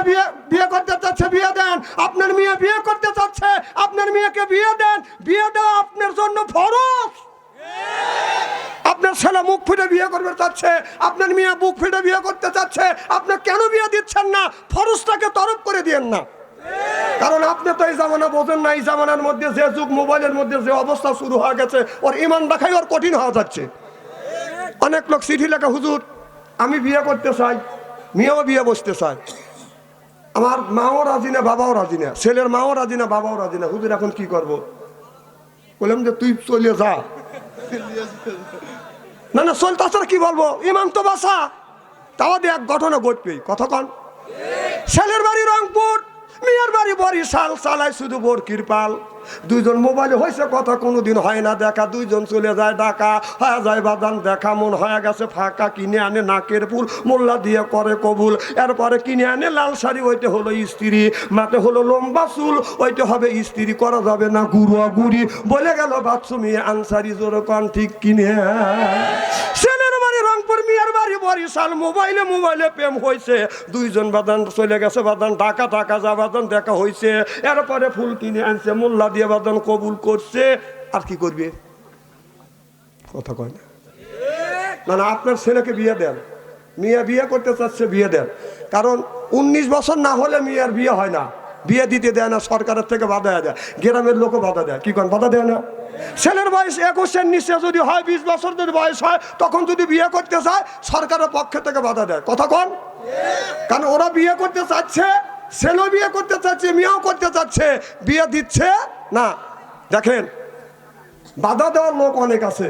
বিয়ে করতে চাচ্ছে, বিয়ে দেন। আপনার মেয়ে বিয়ে করতে চাচ্ছে, আপনার মেয়েকে বিয়ে দেন। বিয়ে দেওয়া আপনার জন্য ফরজ। আপনার ছেলে মুখ ফুটে বিয়ে করতে চাচ্ছে, আপনার মেয়ে বুক ফুটে বিয়ে করতে চাচ্ছে, আপনি কেন বিয়ে দিচ্ছেন না? ফরজটাকে তরফ করে দিয়েন না। কারণ আপনি তো এই জামানা বোঝেন না, এই জামানার মধ্যে যে যুগ, মোবাইলের মধ্যে যে অবস্থা শুরু হয়ে গেছে, ওর ইমান রাখাই ওর কঠিন হয়ে যাচ্ছে। অনেক লোক চিঠি লেখা, হুজুর আমি বিয়ে করতে চাই, মেয়েও বিয়ে বসতে চায়, আমার মাও রাজি না, বাবাও রাজি না, ছেলের মাও রাজি না, বাবাও রাজি না, হুজুর এখন কি করব? বললাম যে তুই চলে যা। না না চল, তাছাড়া কি বলবো, ইমান তো বাসা। তাও এক ঘটনা ঘটবে, কথা কন। ছেলের বাড়ি রংপুর, মেয়ের বাড়ি বরিশাল, চালায় শুধু বরকির পাল। 2 জন মোবাইলে হয়েছে কথা, কোনোদিন হয় না দেখা। 2 জন চলে যায় ঢাকা, হয়ে যায় বাদান দেখা, মন হয়ে গেছে ফাঁকা, কিনে আনে নাকের ফুল, মোল্লা দিয়ে করে কবুল। এরপরে কিনে আনে লাল শাড়ি, ওইটা হলো স্ত্রী। মাঠে হলো লম্বা চুল, ওইটা হবে স্ত্রী, করা যাবে না গুড়া গুড়ি। বলে গেল বাথরুমে আনসারি, জোর কন ঠিক কিনে? ছেলের বাড়ি রংপুর, মেয়ের বাড়ি বরিশাল, মোবাইলে মোবাইলে প্রেম হয়েছে। 2 জন বাদান চলে গেছে বাদান ঢাকা, ঢাকা যা বাদান দেখা হয়েছে। এরপরে ফুল কিনে আনছে, মোল্লা দিয়ে বাদান কবুল করছে। আর কি করবে? কথা কয় না। না না, আপনার ছেলেকে বিয়ে দেন। মেয়ে বিয়ে করতে চাচ্ছে, বিয়ে দেন। কারণ 19 বছর না হলে মেয়ের বিয়ে হয় না, বিয়ে দিতে দেয় না, সরকারের থেকে বাধা দেয়, গ্রামের লোকও বাধা দেয়। কি করেন, বাধা দেয় না? ছেলের বয়স 21-এর নিচে যদি হয়, 20 বছর যদি বয়স হয়, তখন যদি বিয়ে করতে চায়, সরকারের পক্ষ থেকে বাধা দেয়। কথা কন? কারণ ওরা বিয়ে করতে চাচ্ছে, ছেলেও বিয়ে করতে চাচ্ছে, মেয়েও করতে চাচ্ছে, বিয়ে দিচ্ছে না। দেখেন, বাধা দেওয়ার লোক অনেক আছে।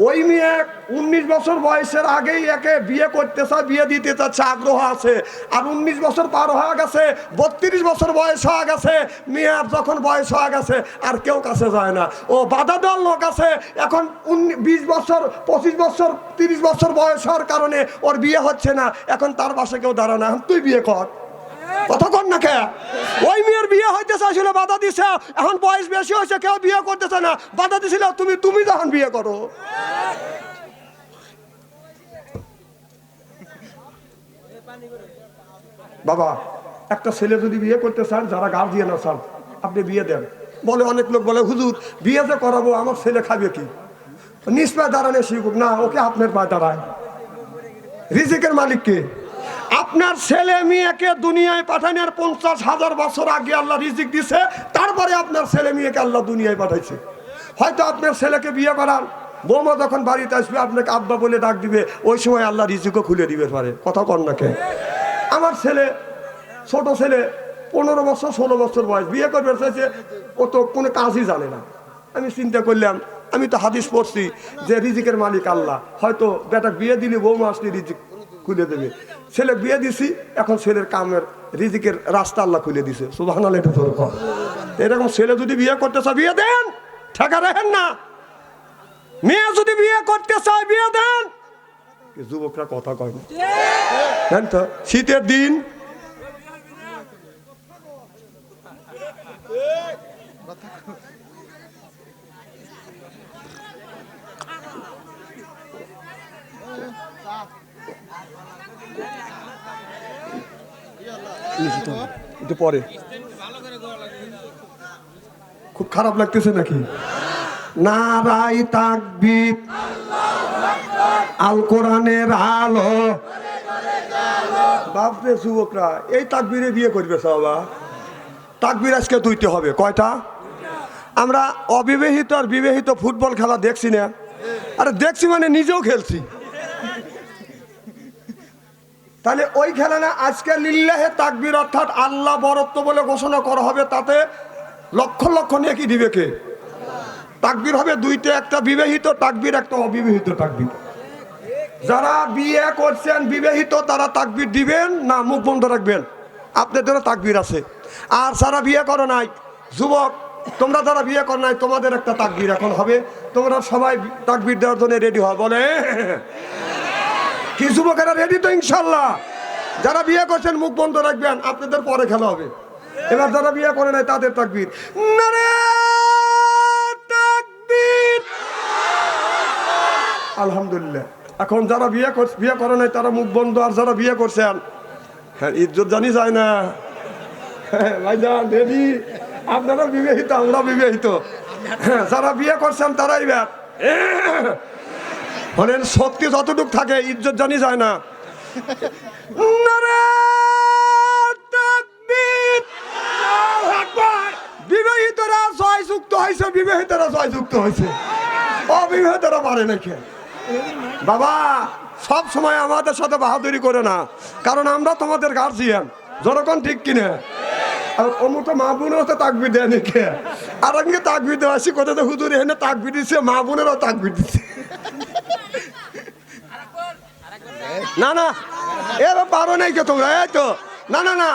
ওই মেয়ে 19 বছর বয়সের আগেই একে বিয়ে করতে চায়, বিয়ে দিতে চাচ্ছে, আগ্রহ আছে। আর 19 বছর পার হয়ে গেছে, 32 বছর বয়স হয়ে গেছে, মেয়ের যখন বয়স হয়ে গেছে, আর কেউ কাছে যায় না। ও বাধা দেওয়ার লোক আছে। এখন 20 বছর, 25 বছর, 30 বছর বয়স হওয়ার কারণে ওর বিয়ে হচ্ছে না। এখন তার পাশে কেউ দাঁড়ায় না, তুই বিয়ে কর। কথা কন না কে? ওই মেয়ের বিয়ে হইতে চাইছিল, বাধা দিছে। এখন বয়স বেশি হয়েছে, কেউ বিয়ে করতেছে না, বাধা দিছিল তুমি যখন বিয়ে করো। বাবা, একটা ছেলে যদি বিয়ে করতে চান, যারা গার্জিয়ান আছেন, আপনি বিয়ে দেন। বলে অনেক লোক বলে, হুজুর বিয়ে যে করাবো, আমার ছেলে খাবে কি? নিজ পায়ে দাঁড়ানো শিখুক না, ওকে আপনার পায়ে দাঁড়ায়। রিজিকের মালিক কে? আপনার ছেলে মেয়েকে দুনিয়ায় পাঠানোর 50,000 বছর আগে আল্লাহ রিজিক দিছে, তারপরে আপনার ছেলে মেয়েকে আল্লাহ দুনিয়ায় পাঠাইছে। হয়তো আপনার ছেলেকে বিয়ে করান, বৌমা যখন বাড়িতে আসবে আপনাকে আব্বা বলে ডাক দিবে, ওই সময় আল্লাহ রিজিকও খুলে দিবে পারে। কথা কন না কে? আমার ছেলে, ছোট ছেলে, 15 বছর 16 বছর বয়স, বিয়ে করবে চাইছে, ও তো কোনো কাজই জানে না। আমি চিন্তা করলাম, আমি তো হাদিস পড়ছি যে রিজিকের মালিক আল্লাহ, হয়তো বেটা বিয়ে দিলে বৌমা আসলে রিজিক খুলে দেবে। ছেলে বিয়ে দিছি, এখন ছেলের কামের রিজিকের রাস্তা আল্লাহ খুলে দিছে। সুবহানাল্লাহ। এটা তোর কর। এরকম ছেলে যদি বিয়ে করতে চায় বিয়ে দেন, ঠেকা রাখেন না। মেয়ে যদি বিয়ে করতে চায় বিয়ে দেন। যুবকরা কথা কয় না, জান তো শীতের দিন একটু পরে খুব খারাপ লাগতেছে নাকি? নারাই তাকবীর, আল কোরআনের আলো। বাপরে যুবকরা, এই তাকবীরে বিয়ে করবে সবা? তাকবীর আজকে দুইতে হবে। কয়টা? আমরা অবিবাহিত আর বিবাহিত ফুটবল খেলা দেখছি না? আরে দেখছি মানে নিজেও খেলছি। তাহলে ওই খেলা না, আজকে লিল্লাহে তাকবীর অর্থাৎ আল্লাহ বরত্ব বলে ঘোষণা করা হবে, তাতে লক্ষ লক্ষ নেকি দিবে কে? তাকবীর হবে দুইটা, একটা বিবাহিত তাকবীর, একটা অবিবাহিত তাকবীর। যারা বিয়ে করছেন বিবাহিত তারা তাকবীর দিবেন না, মুখ বন্ধ রাখবেন, আপনাদেরও তাকবীর আছে। আর যারা বিয়ে করো নাই, যুবক তোমরা যারা বিয়ে করো নাই, তোমাদের একটা তাকবীর এখন হবে। তোমরা সবাই তাকবীর দেওয়ার জন্য রেডি হও, বলে কি যুবকেরা রেডি তো ইনশাল্লাহ? যারা বিয়ে করছেন মুখ বন্ধ রাখবেন, আপনাদের পরে খেলা হবে। এবার যারা বিয়ে করে নাই তাদের তাকবীর। নারে তাকবীর, আলহামদুলিল্লাহ। এখন যারা বিয়ে করে নাই তারা মুখ বন্ধ, আর যারা বিয়ে করছেন, হ্যাঁ ইজ্জত জানি যায় না ভাইজান রেডি? আপনারা বিবাহিত, আমরা বিবাহিত। হ্যাঁ, যারা বিয়ে করছেন তারাই এবার বলেন, শক্তি যতটুক থাকে ইজ্জত জানি যায় না। বিবাহিতরা জয়যুক্ত হয়েছে, বিবাহিতরা জয়যুক্ত হয়েছে, অবিবাহিতরা পারে নাকি? বাবা সব সময় আমাদের সাথে বাহাদুরি করে না, কারণ আমরা তোমাদের গার্জিয়ান। যখন ঠিক কিনা? আর অমুক মা বোনেরও তো তাকবীর দেয় নাকি? আর আমি তাকবীর দেওয়া আসি কোথাও হুজুর এখানে তাকবীর দিচ্ছে, মা বোনেরও তাকবীর দিচ্ছে। না না, এবার পারো নাই কে তোমরা? এই তো না না না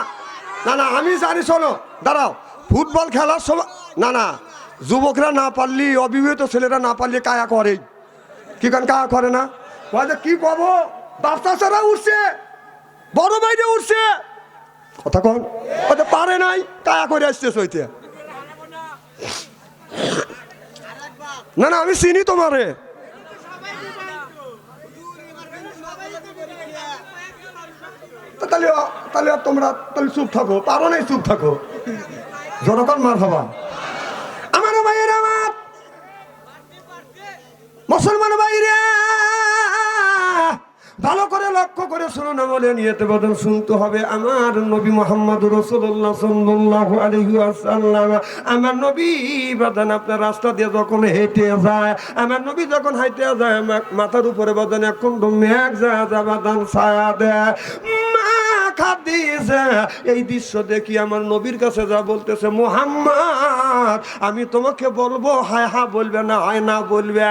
না না, আমি জানি। শোনো, দাঁড়াও, ফুটবল খেলার সময় না না, যুবকরা না পারলি, অবিবাহিত ছেলেরা না পারলি কায়া করে। কি কান কায়া করে না? কি কব, বাচ্চারা উঠছে, বড় বাইরে উঠছে, কথা কন পারে নাই, কায়া করে আসছে সইতে। না না, আমি চিনি তোমারে। তাহলে তোমরা তাহলে চুপ থাকো, পারো নাই চুপ থাকো, জনগণ মার হবা। আমার ভাইয়ের, আমার মুসলমান ভাইরা ভালো করে লক্ষ্য করে শুনুন, বলে নিয়তে বদন শুনতে হবে। আমার নবী মুহাম্মদ রাসূলুল্লাহ সাল্লাল্লাহু আলাইহি ওয়াসাল্লাম, আমার নবী বদন আপনার রাস্তা দিয়ে যখন হেঁটে যায়, আমার নবী যখন হেঁটে যায়, মাথার উপরে বদন এখন মেঘ যায়, বদন ছায়া দেয়। এই দৃশ্য দেখি আমার নবীর কাছে যা বলতেছে, মুহাম্মদ আমি তোমাকে বলবো, হায় হা বলবে না হয় না বলবে,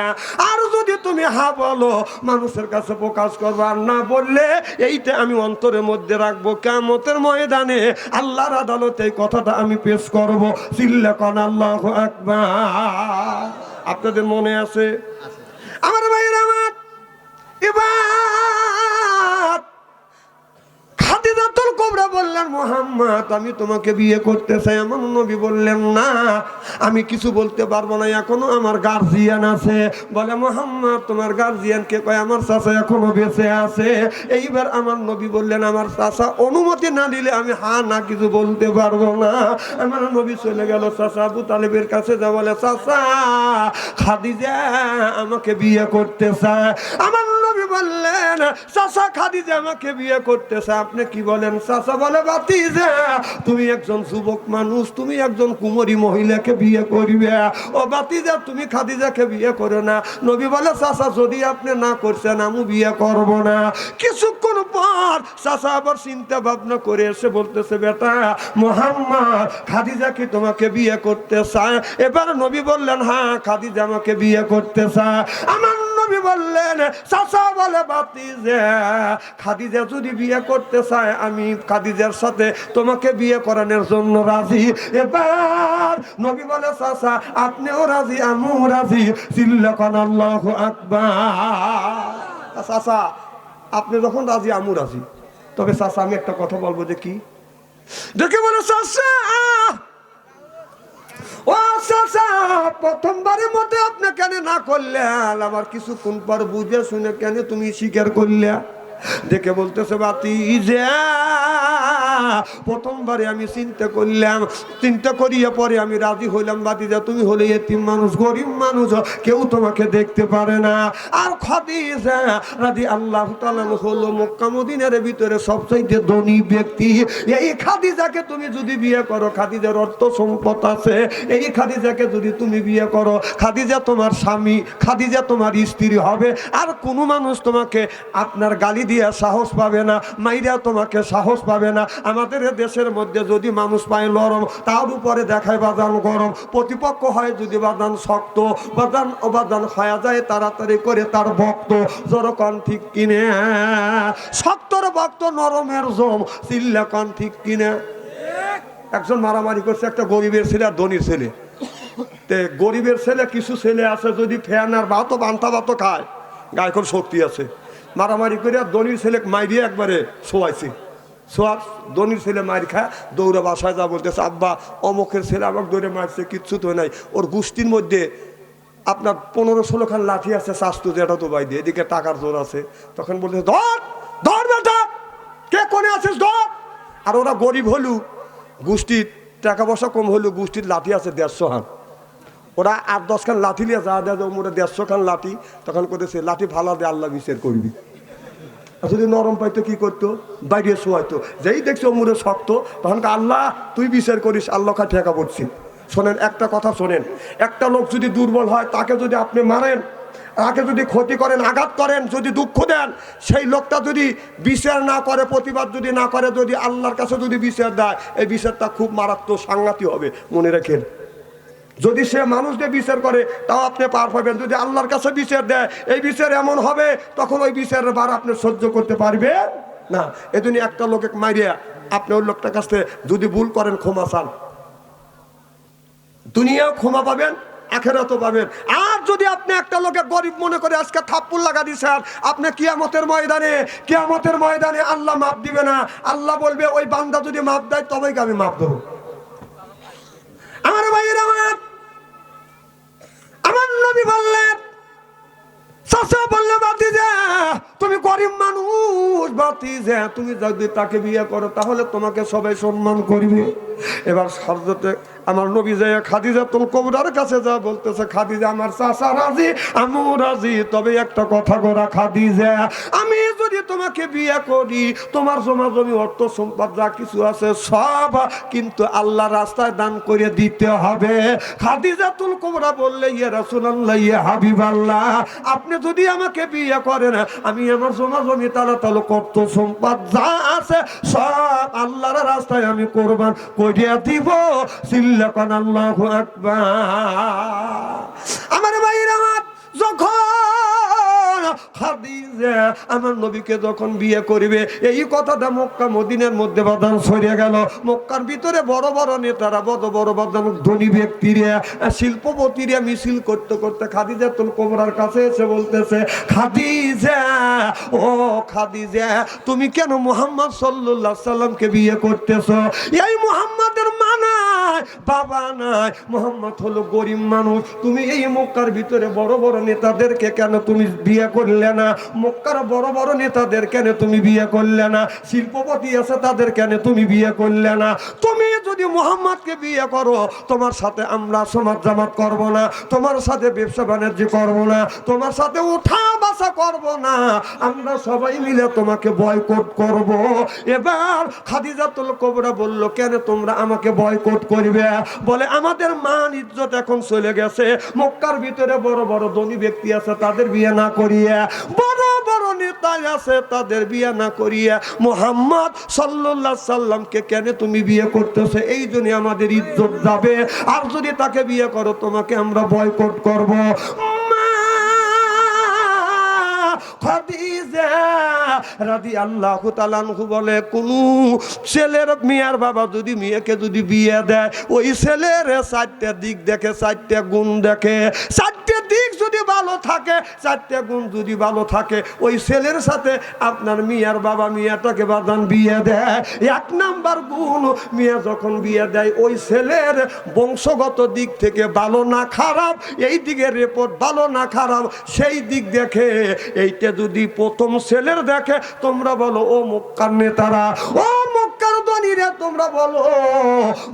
আর যদি তুমি হা বলো মানুষের কাছে প্রকাশ করবো, আর না বললে এইটা আমি অন্তরের মধ্যে রাখবো, কিয়ামতের ময়দানে আল্লাহর আদালতে এই কথাটা আমি পেশ করবো। চিল্লা কোন আল্লাহু আকবার। আপনাদের মনে আছে? আমার ভাইরা, আমার এবার খাদিজাতুল কুবরা বললেন, মুহাম্মদ আমি তোমাকে বিয়ে করতে চাই। আমার নবী বললেন, না আমি কিছু বলতে পারবো না, এখনো আমার গার্জিয়ান আছে। বলে, মুহাম্মদ তোমার গার্জিয়ান কে? কয় আমার চাচা এখনো বেঁচে আছে। এইবার আমার নবী বললেন, আমার চাচা অনুমতি না দিলে আমি হা না কিছু বলতে পারবো না। আমার নবী চলে গেল চাচা আবু তালেবের কাছে, যা বলে, চাচা খাদিজা আমাকে বিয়ে করতে চায়। আমার নবী বললেন চাচা খাদিজা আমাকে বিয়ে করতেছে। আপনি কি বলেন? চাচা বলে ভাতিজা তুমি একজন যুবক মানুষ, তুমি একজন কুমারী মহিলাকে বিয়ে করবে। ও ভাতিজা তুমি খাদিজাকে বিয়ে করো না। নবী বলে চাচা যদি আপনি না করছেন আমি বিয়ে করব না। কিছুক্ষণ পর চাচা আবার চিন্তা ভাবনা করে এসে বলতেছে বেটা মুহাম্মদ খাদিজা কি তোমাকে বিয়ে করতে চায়? এবার নবী বললেন হ্যাঁ খাদিজা আমাকে বিয়ে করতে চায়। আমার নবী বললেন চাচা বলে ভাতিজা খাদিজা যদি বিয়ে করতে চায় আমি খাদিজার সাথে তোমাকে বিয়ে করানোর জন্য রাজি। এবার নবী বলে চাচা আপনিও রাজি আমিও রাজি। চিল্লাকান আল্লাহু আকবার। চাচা আপনি যখন রাজি আমিও রাজি। তবে চাচা আমি একটা কথা বলবো যে কি দেখে বলে চাচা ও চাচা প্রথমবারের মতো আপনি কেন না করলেন? আবার কিছুক্ষণ পর বুঝে শুনে কেন তুমি স্বীকার করলে? দেখে বলতেছে ভাতিজা প্রথমবারে আমি চিন্তা করলাম, চিন্তা করিয়া পরে আমি রাজি হইলাম। ভাতিজা তুমি হলে এতিম মানুষ, গরিব মানুষ, কেউ তোমাকে দেখতে পারে না। আর খাদিজা রাদিয়াল্লাহু তাআলা হলো মক্কা মদিনার ভিতরে সবচাইতে ধনী ব্যক্তি। এই খাদিজাকে তুমি যদি বিয়ে করো, খাদিজার অর্থ সম্পদ আছে, এই খাদিজাকে যদি তুমি বিয়ে করো, খাদিজা তোমার স্বামী, খাদিজা তোমার স্ত্রী হবে। আর কোনো মানুষ তোমাকে আপনার গালি দিয়ে সাহস পাবে না, মাইরা তোমাকে সাহস পাবে না। আমাদের দেশের মধ্যে যদি মানুষ পায় লরম, তার উপরে দেখায় বাদান গরম। প্রতিপক্ষ হয় যদি বাদান শক্ত, বাদান অবাদান হয়ে যায় তাড়াতাড়ি করে তার ভক্ত। জরকন ঠিক কিনে শক্তর ভক্ত নরমের জম। চিল্লাকন ঠিক কিনে। একজন মারামারি করছে একটা গরিবের ছেলে আর ধনীর ছেলে। গরিবের ছেলে কিছু ছেলে আছে যদি ফ্যান আর ভাতও বান্তা ভাতও খায়, গায়ে খুব শক্তি আছে, মারামারি করে আর ধনীর ছেলে মাইরিয়ে একবারে শোয়াইছে। সোয়ার ধনীর ছেলে মার খায়, দৌড়ে বাসায় যা বলতেছে আব্বা অমুকের ছেলে আমাকে দৌড়ে মারছে, কিচ্ছু তো নাই। ওর গোষ্ঠীর মধ্যে আপনার 15-16 খান লাঠি আছে, শাস্তু যেটা তো বাই দিয়ে, এদিকে টাকার জোর আছে। তখন বলতেছে ধর ধর বেটা, কে কোনে আছিস ধর। আর ওরা গরিব হলু, গোষ্ঠীর টাকা পয়সা কম হলু, গোষ্ঠীর লাঠি আছে 150 খান। ওরা 8-10 খান লাঠি নিয়ে যা দেয় ওরা 150 খান লাঠি। তখন করেছে লাঠি ভালো দিয়ে আল্লাহ বিচার করবি। যদি নরম পাইতো কি করতো? বাইরে শোয়াইতো। যেই দেখছো মুড়ে শক্ত, তখন আল্লাহ তুই বিচার করিস, আল্লাহ খা ঠেকা পড়ছি। শোনেন একটা কথা শোনেন, একটা লোক যদি দুর্বল হয় তাকে যদি আপনি মারেন, তাকে যদি ক্ষতি করেন, আঘাত করেন, যদি দুঃখ দেন, সেই লোকটা যদি বিচার না করে, প্রতিবাদ যদি না করে, যদি আল্লাহর কাছে যদি বিচার দেয়, এই বিচারটা খুব মারাত্মক সাংঘাতিক হবে। মনে রাখেন, যদি সে মানুষদের বিচার করে তাও আপনি পার পাবেন। যদি আল্লাহর কাছে বিচার দেয়, এই বিচার এমন হবে তখন ওই বিচারের ভার আপনি সহ্য করতে পারবেন না। এজন্য একটা লোকে মারিয়া আপনি ওই লোকটার কাছে যদি ভুল করেন ক্ষমা চান, দুনিয়াও ক্ষমা পাবেন, আখেরাতও পাবেন। আর যদি আপনি একটা লোকে গরিব মনে করে আজকে থাপ্পড় লাগা দিয়েছেন, আপনি কিয়ামতের ময়দানে আল্লাহ মাপ দিবে না। আল্লাহ বলবে ওই বান্দা যদি মাপ দেয় তবেই আমি মাপ দেবো। আমার ভাইয়ের আমার নবী বললেন, চাচা বললে ভাতিজা তুমি গরিব মানুষ, ভাতিজা তুমি যদি তাকে বিয়ে করো তাহলে তোমাকে সবাই সম্মান করবে। এবার হযরতে আমার নবী যায় খাদিজাতুল কুবরার কাছে যা বলতেছে, খাদিজা আমার চাচা রাজি, আমিও রাজি। তবে একটা কথা গোরা খাদিজা, আমি যদি তোমাকে বিয়ে করি, তোমার জমা জমি অর্থ সম্পদ যা কিছু আছে সব কিন্তু আল্লাহর রাস্তায় দান করে দিতে হবে। খাদিজাতুল কুবরা বললে ইয়া রাসূলুল্লাহ, ইয়া হাবিবাল্লাহ, আপনি যদি আমাকে বিয়ে করেন, আমি আমার জমা জমি তালা অর্থ সম্পদ যা আছে সব আল্লাহর রাস্তায় আমি কোরবান করিয়া দিব। চিল্লাকান আল্লাহু আকবার। আমার ভাইরা, যখন খাদিজা আমার নবীকে যখন বিয়ে করবে, এই কথাটা মক্কা মদিনার মধ্যে বাদান ছড়িয়ে গেল। মক্কার ভিতরে বড় বড় নেতারা, বড় বাদান ধনী ব্যক্তিরা, শিল্পপতিরা মিছিল করতে করতে খাদিজাতুল কুবরার কাছে এসে বলতেছে, খাদিজা ও খাদিজা, তুমি কেন মুহাম্মদ সাল্লাল্লাহু আলাইহি সাল্লামকে বিয়ে করতেছো? এই মুহাম্মাদের মা নাই, বাবা নাই, মুহাম্মদ হলো গরিব মানুষ। তুমি এই মক্কার ভিতরে বড় বড় নেতাদেরকে কেন তুমি বিয়ে করলে না? মক্কার বড় বড় নেতাদের কেন তুমি বিয়ে করলে না? শিল্পপতি আছে তাদের কেন তুমি বিয়ে করলে না? তুমি যদি মুহাম্মদকে বিয়ে করো, তোমার সাথে আমরা সমাজ জামাত করব না, তোমার সাথে ব্যবসা বাণিজ্য করব না, তোমার সাথে উঠা ভালোবাসা করব না, আমরা সবাই মিলে তোমাকে বয়কট করব। এবার খাদিজাতুল কুবরা বলল, কেন তোমরা আমাকে বয়কট করবে? বলে আমাদের মান ইজ্জত এখন চলে গেছে, মক্কার ভিতরে বড় বড় ধনী ব্যক্তি আছে, তাদের বিয়ে না করিয়ে, বড় বড় নেতা আছে, তাদের বিয়ে না করিয়ে মুহাম্মদ সাল্লাল্লাহু আলাইহি সাল্লামকে কেন তুমি বিয়ে করতেছো? এই জন্য আমাদের ইজ্জত যাবে, আর যদি তাকে বিয়ে করো তোমাকে আমরা বয়কট করব। খাদিজা রাদিয়াল্লাহু তাআলা আনহু বলে, কোন ছেলের মিয়ার বাবা যদি মেয়েকে যদি বিয়ে দেয়, ওই ছেলের চারটে দিক দেখে, চারটে গুণ দেখে, চারটে দিক যদি ভালো থাকে, চারটে গুণ যদি ভালো থাকে, ওই ছেলের সাথে আপনার মিয়ার বাবা মিয়াটাকে বাদান বিয়ে দেয়। এক নাম্বার গুণ, মিয়া যখন বিয়ে দেয় ওই ছেলের বংশগত দিক থেকে ভালো না খারাপ, এই দিকের রিপোর্ট ভালো না খারাপ, সেই দিক দেখে। এইটা যদি প্রথম ছেলের দেখে, তোমরা বলো ও মক্কার নেতারা, ও মক্কার ধনীরা, তোমরা বলো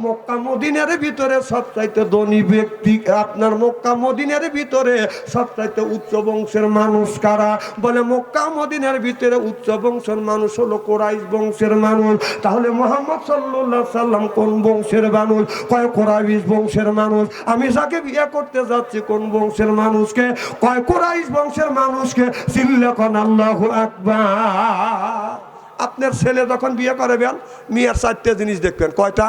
মক্কা মদিনার ভিতরে সবচাইতে ধনী ব্যক্তি, আপনার মক্কা মদিনার ভিতরে সবচাইতে উচ্চ বংশের মানুষ কারা? বলে মক্কা মদিনার ভিতরে উচ্চ বংশের মানুষ হলো কুরাইশ বংশের মানুষ। তাহলে মুহাম্মদ সাল্লাল্লাহু আলাইহি সাল্লাম কোন বংশের মানুষ? কয় কুরাইশ বংশের মানুষ। আমি যাকে বিয়ে করতে যাচ্ছি কোন বংশের মানুষকে? কয় কুরাইশ বংশের মানুষকে। চিল্লাখন আল্লাহু আকবার। আপনার ছেলে যখন বিয়ে করবেন, মিয়ার চারটে জিনিস দেখবেন। কয়টা?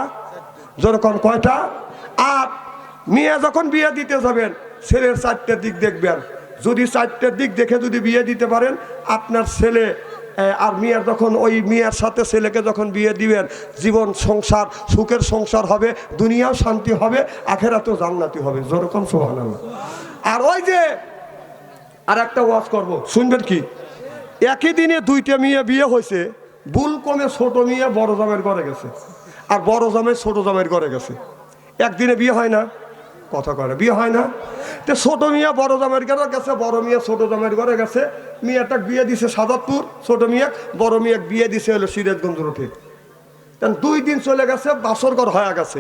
যখন কয়টা? আর মিয়া যখন বিয়ে দিতে যাবেন, ছেলের চারটে দিক দেখবেন। যদি চারটে দিক দেখে যদি বিয়ে দিতে পারেন, আপনার ছেলে আর মিয়ার যখন ওই মিয়ার সাথে ছেলেকে যখন বিয়ে দিবেন, জীবন সংসার সুখের সংসার হবে, দুনিয়াও শান্তি হবে, আখেরাতেও জান্নাতি হবে। যেরকম সুবহানাল্লাহ। আর ওই যে আর একটা ওয়াজ করব, শুনবেন কি? একই দিনে দুইটা মেয়ে বিয়ে হয়েছে, ভুল কমে ছোট মেয়ে বড় জামাইয়ের ঘরে গেছে, আর বড় জামাই ছোট জামাইয়ের ঘরে গেছে। একদিনে বিয়ে হয় না? কথা করে বিয়ে হয় না? তো ছোট মিয়া বড় জামাইয়ের ঘরে গেছে, বড় মিয়া ছোট জামাইয়ের ঘরে গেছে। মিয়াটা বিয়ে দিছে সাদাতপুর, ছোট মিয়া, বড় মিয়া বিয়ে দিছে হলো সিরাজগঞ্জ রোডে। কারণ 2 দিন চলে গেছে, বাসর ঘর হয়ে গেছে।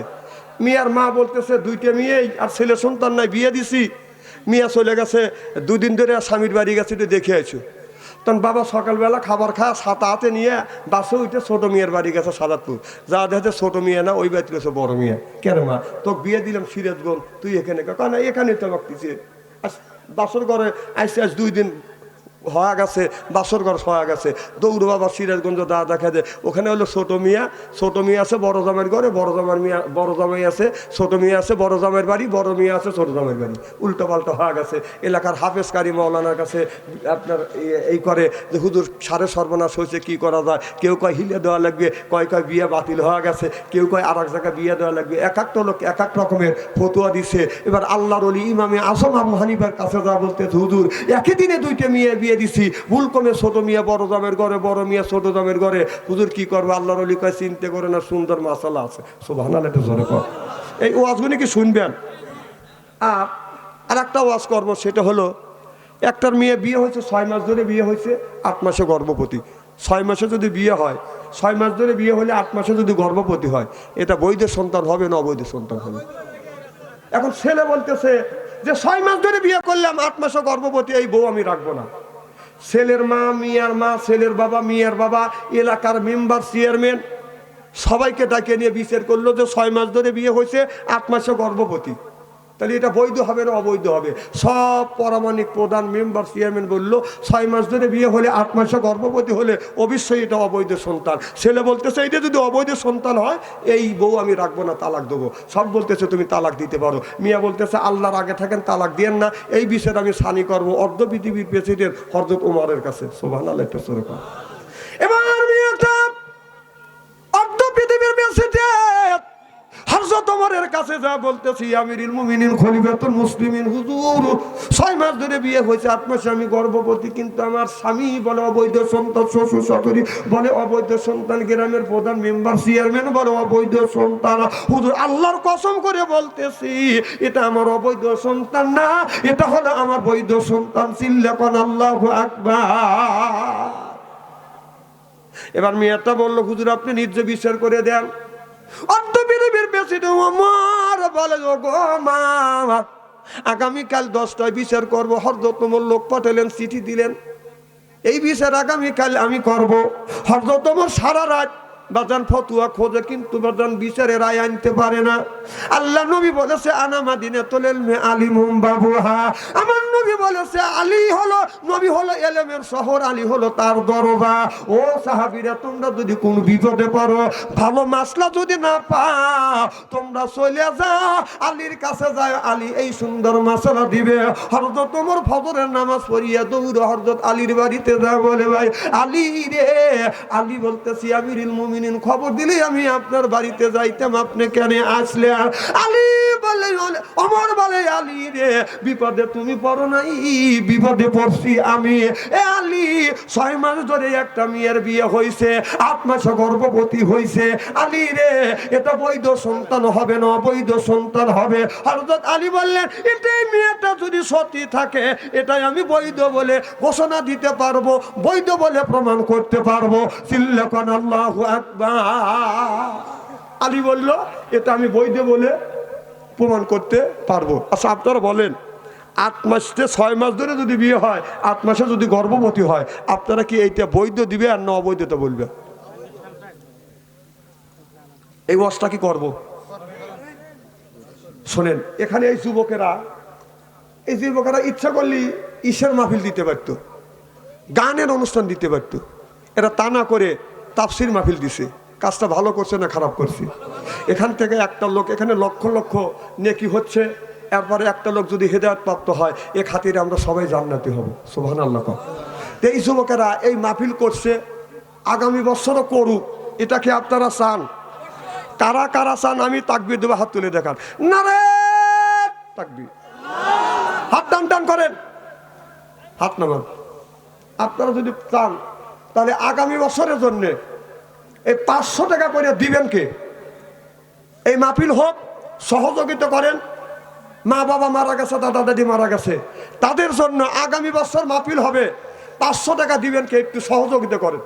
মিয়ার মা বলতেছে দুইটা মেয়েই, আর ছেলে সন্তান নাই, বিয়ে দিছি। মিয়া চলে গেছে, 2 দিন ধরে স্বামীর বাড়ি গেছে, একটু দেখে আইছো। তখন বাবা সকালবেলা খাবার খায় ছাতা হাতে নিয়ে বাসে উঠে ছোট মেয়ের বাড়ি গেছে সাদাতপুর। যা দেখে ছোট মেয়ে না, ওই বাড়িতে গেছে বড় মেয়ে। কেন মা, তোকে বিয়ে দিলাম সিরাজগঞ্জ, তুই এখানে কেন? এখানে তো আমাকে দিচ্ছে। বাসর ঘরে আইসে 2 দিন হওয়া গেছে, বাসর ঘর হওয়া গেছে। দৌড় বাবা সিরাজগঞ্জ দা দেখা যায়, ওখানে হলো ছোট মিয়া, ছোট মেয়ে আছে বড় জামাইয়ের ঘরে, বড় জামাইয়ের মিয়া, বড় জামাই আছে, ছোট মেয়ে আছে বড় জামাইয়ের বাড়ি, বড় মেয়ে আছে ছোট জামাইয়ের বাড়ি। উল্টো পাল্টা হওয়া গেছে। এলাকার হাফেজ কারি মৌলানার কাছে আপনার এই করে যে হুজুর সারে সর্বনাশ হয়েছে, কি করা যায়? কেউ কয় হিলে দেওয়া লাগবে, কয় বিয়ে বাতিল হওয়া গেছে, কেউ কয় আর এক জায়গায় বিয়ে দেওয়া লাগবে। এক একটা লোক এক এক রকমের ফতুয়া দিচ্ছে। এবার আল্লাহর ওলি ইমামে আজম আবু হানিফার কাছে যা বলতেছে, হুজুর একই দিনে 2টা মেয়ে বিয়ে দিছি, ভুল কমে ছোট মিয়া বড় জামের ঘরে, বড় মিয়া ছোট জামের ঘরে। হুজুর কি করবো? আল্লাহর ওলি কয় চিন্তা করে না, সুন্দর মাসালা আছে। সুবহানাল্লাহ, এটা জোরে কর। এই ওয়াজগুলি কি শুনবেন? আর একটা ওয়াজ করবো, সেটা হলো একটার মেয়ে বিয়ে হয়েছে 6 মাস ধরে বিয়ে হয়েছে, 8 মাসে গর্ভবতী। 6 মাসে যদি বিয়ে হয়, 6 মাস ধরে বিয়ে হলে 8 মাসে যদি গর্ভবতী হয়, এটা বৈধ সন্তান হবে না অবৈধ সন্তান হবে? এখন ছেলে বলতেছে যে 6 মাস ধরে বিয়ে করলাম, 8 মাসে গর্ভবতী, এই বউ আমি রাখবো না। ছেলের মা, মিয়ার মা, ছেলের বাবা, মিয়ার বাবা, এলাকার মেম্বার, চেয়ারম্যান সবাইকে ডাকে নিয়ে বিচার করলো যে 6 মাস ধরে বিয়ে হয়েছে, 8 মাসে গর্ভবতী। তাহলে এটা বৈধ হবে না অবৈধ হবে? সব পরামানিক প্রধান মেম্বার চেয়ারম্যান বললো 6 মাস ধরে বিয়ে হলে, 8 মাসে গর্ভবতী হলে অবশ্যই এটা অবৈধ সন্তান। ছেলে বলতেছে এটা যদি অবৈধ সন্তান হয়, এই বউ আমি রাখবো না, তালাক দেবো। সব বলতেছে তুমি তালাক দিতে পারো। মিয়া বলতেছে আল্লাহর আগে থাকেন, তালাক দিয়েন না, এই বিষয়ে আমি সানি করবো অর্ধ পৃথিবীর প্রেসিডেন্ট হযরত ওমরের কাছে। সুবহানাল্লাহ। এবার মিয়াটা অর্ধ পৃথিবীর প্রেসিডেন্ট হযরত ওমরের কাছে যা বলতেছি, আমিরুল মুমিনিন খলিফাতুল মুসলিমিন, হুজুর 6 মাস ধরে বিয়ে হয়েছে, 8 মাসে আমি গর্ভবতী, কিন্তু আমার স্বামী বলে অবৈধ সন্তান, শ্বশুর শাশুড়ি বলে অবৈধ সন্তান, গ্রামের প্রধান মেম্বার চেয়ারম্যান বলে অবৈধ সন্তান। হুজুর আল্লাহর কসম করে বলতেছি, এটা আমার অবৈধ সন্তান না, এটা হলো আমার বৈধ সন্তান। চিল্লাকন আল্লাহু আকবার। এবার মেয়েটা বলল, হুজুর আপনি নিজে বিচার করে দেন। অর্ধ পৃথিবীর প্রেসিডেন্ট ওমর বলে, গো মা, আগামীকাল 10টায় বিচার করব। হযরত ওমর লোক পাঠালেন, চিঠি দিলেন, এই বিচার আগামীকাল আমি করব। হযরত ওমর সারা রাত বাজান ফতুয়া খোঁজে, কিন্তু বাজান বিচারের রায় আনতে পারে না। আল্লাহ নবী বলেছে আনা মাদিনাতুল ইলমি আলিমুম বাবুহা, আমার নবী বলেছে আলী হলো, নবী হলো ইলমের শহর, আলী হলো তার দরজা। ও সাহাবীরা, তোমরা যদি কোন বিপদে পড়ো, ভালো মাসলা যদি না পাও, তোমরা চলে যাও আলীর কাছে, যায় আলী এই সুন্দর মাসলা দিবে। হযরত ওমর ফজরের নামাজ পড়িয়া দৌড়ে হযরত আলীর বাড়িতে যায়, বলে ভাই আলী রে, আলী বলতেছি আমিরুল মুমিনিন, খবর দিলে আমি আপনার বাড়িতে যাইতাম, আপনি কেন আসলে? আলী বলে, ওমর বলে আলী রে, বিপদে তুমি পড়ো নাই, বিপদে পড়ছি আমি। এ আলী, 6 মাস ধরে একটা মেয়ের বিয়ে হয়েছে, 8 মাসে গর্ভবতী হয়েছে। আলী রে, এটা বৈধ সন্তান হবে না অবৈধ সন্তান হবে? হযরত আলী বললেন, এটাই মেয়েটা যদি সতী থাকে, এটাই আমি বৈধ বলে ঘোষণা দিতে পারবো, বৈধ বলে প্রমাণ করতে পারবো। চিল্লাকান আল্লাহু আকবার। আলী বলল, এটা আমি বৈধ বলে প্রমাণ করতে পারবো। আচ্ছা আপনারা বলেন, 8 মাসে 6 মাস ধরে যদি বিয়ে হয়, 8 মাসে যদি গর্ভবতী হয়, আপনারা কি এইটা বৈধ দিবে আর না অবৈধতা বলবে? এই ওয়াজটা কি করব? শোনেন, এখানে এই যুবকেরা ইচ্ছা করলে ঈশের মাহফিল দিতে পারতো, গানের অনুষ্ঠান দিতে পারতো। এরা তা না করে তাফসির মাহফিল দিছে। কাজটা ভালো করছে না খারাপ করছে? এখান থেকে একটা লোক, এখানে লক্ষ লক্ষ নেকি হচ্ছে, এরপরে একটা লোক যদি হেদায়েত প্রাপ্ত হয়, এ খাতিরে আমরা সবাই জান্নাতি হব। সুবহানাল্লাহ। তো এই যুবকেরা এই মাহফিল করছে, আগামী বছরও করুক, এটা কি আপনারা চান? কারা কারা চান? আমি তাকবীর দেবো, হাত তুলে দেখান। নারে তাকবীর, হাত টান টান করেন, হাত নামান। আপনারা যদি চান, তাহলে আগামী বছরের জন্য এই 500 টাকা করে দিবেন কে? এই মাহফিল হোক, সহযোগিতা করেন। মা বাবা মারা গেছে, দাদা দাদি মারা গেছে, তাদের জন্য আগামী বছর মাহফিল হবে, 500 টাকা দিবেন কে? একটু সহযোগিতা করেন।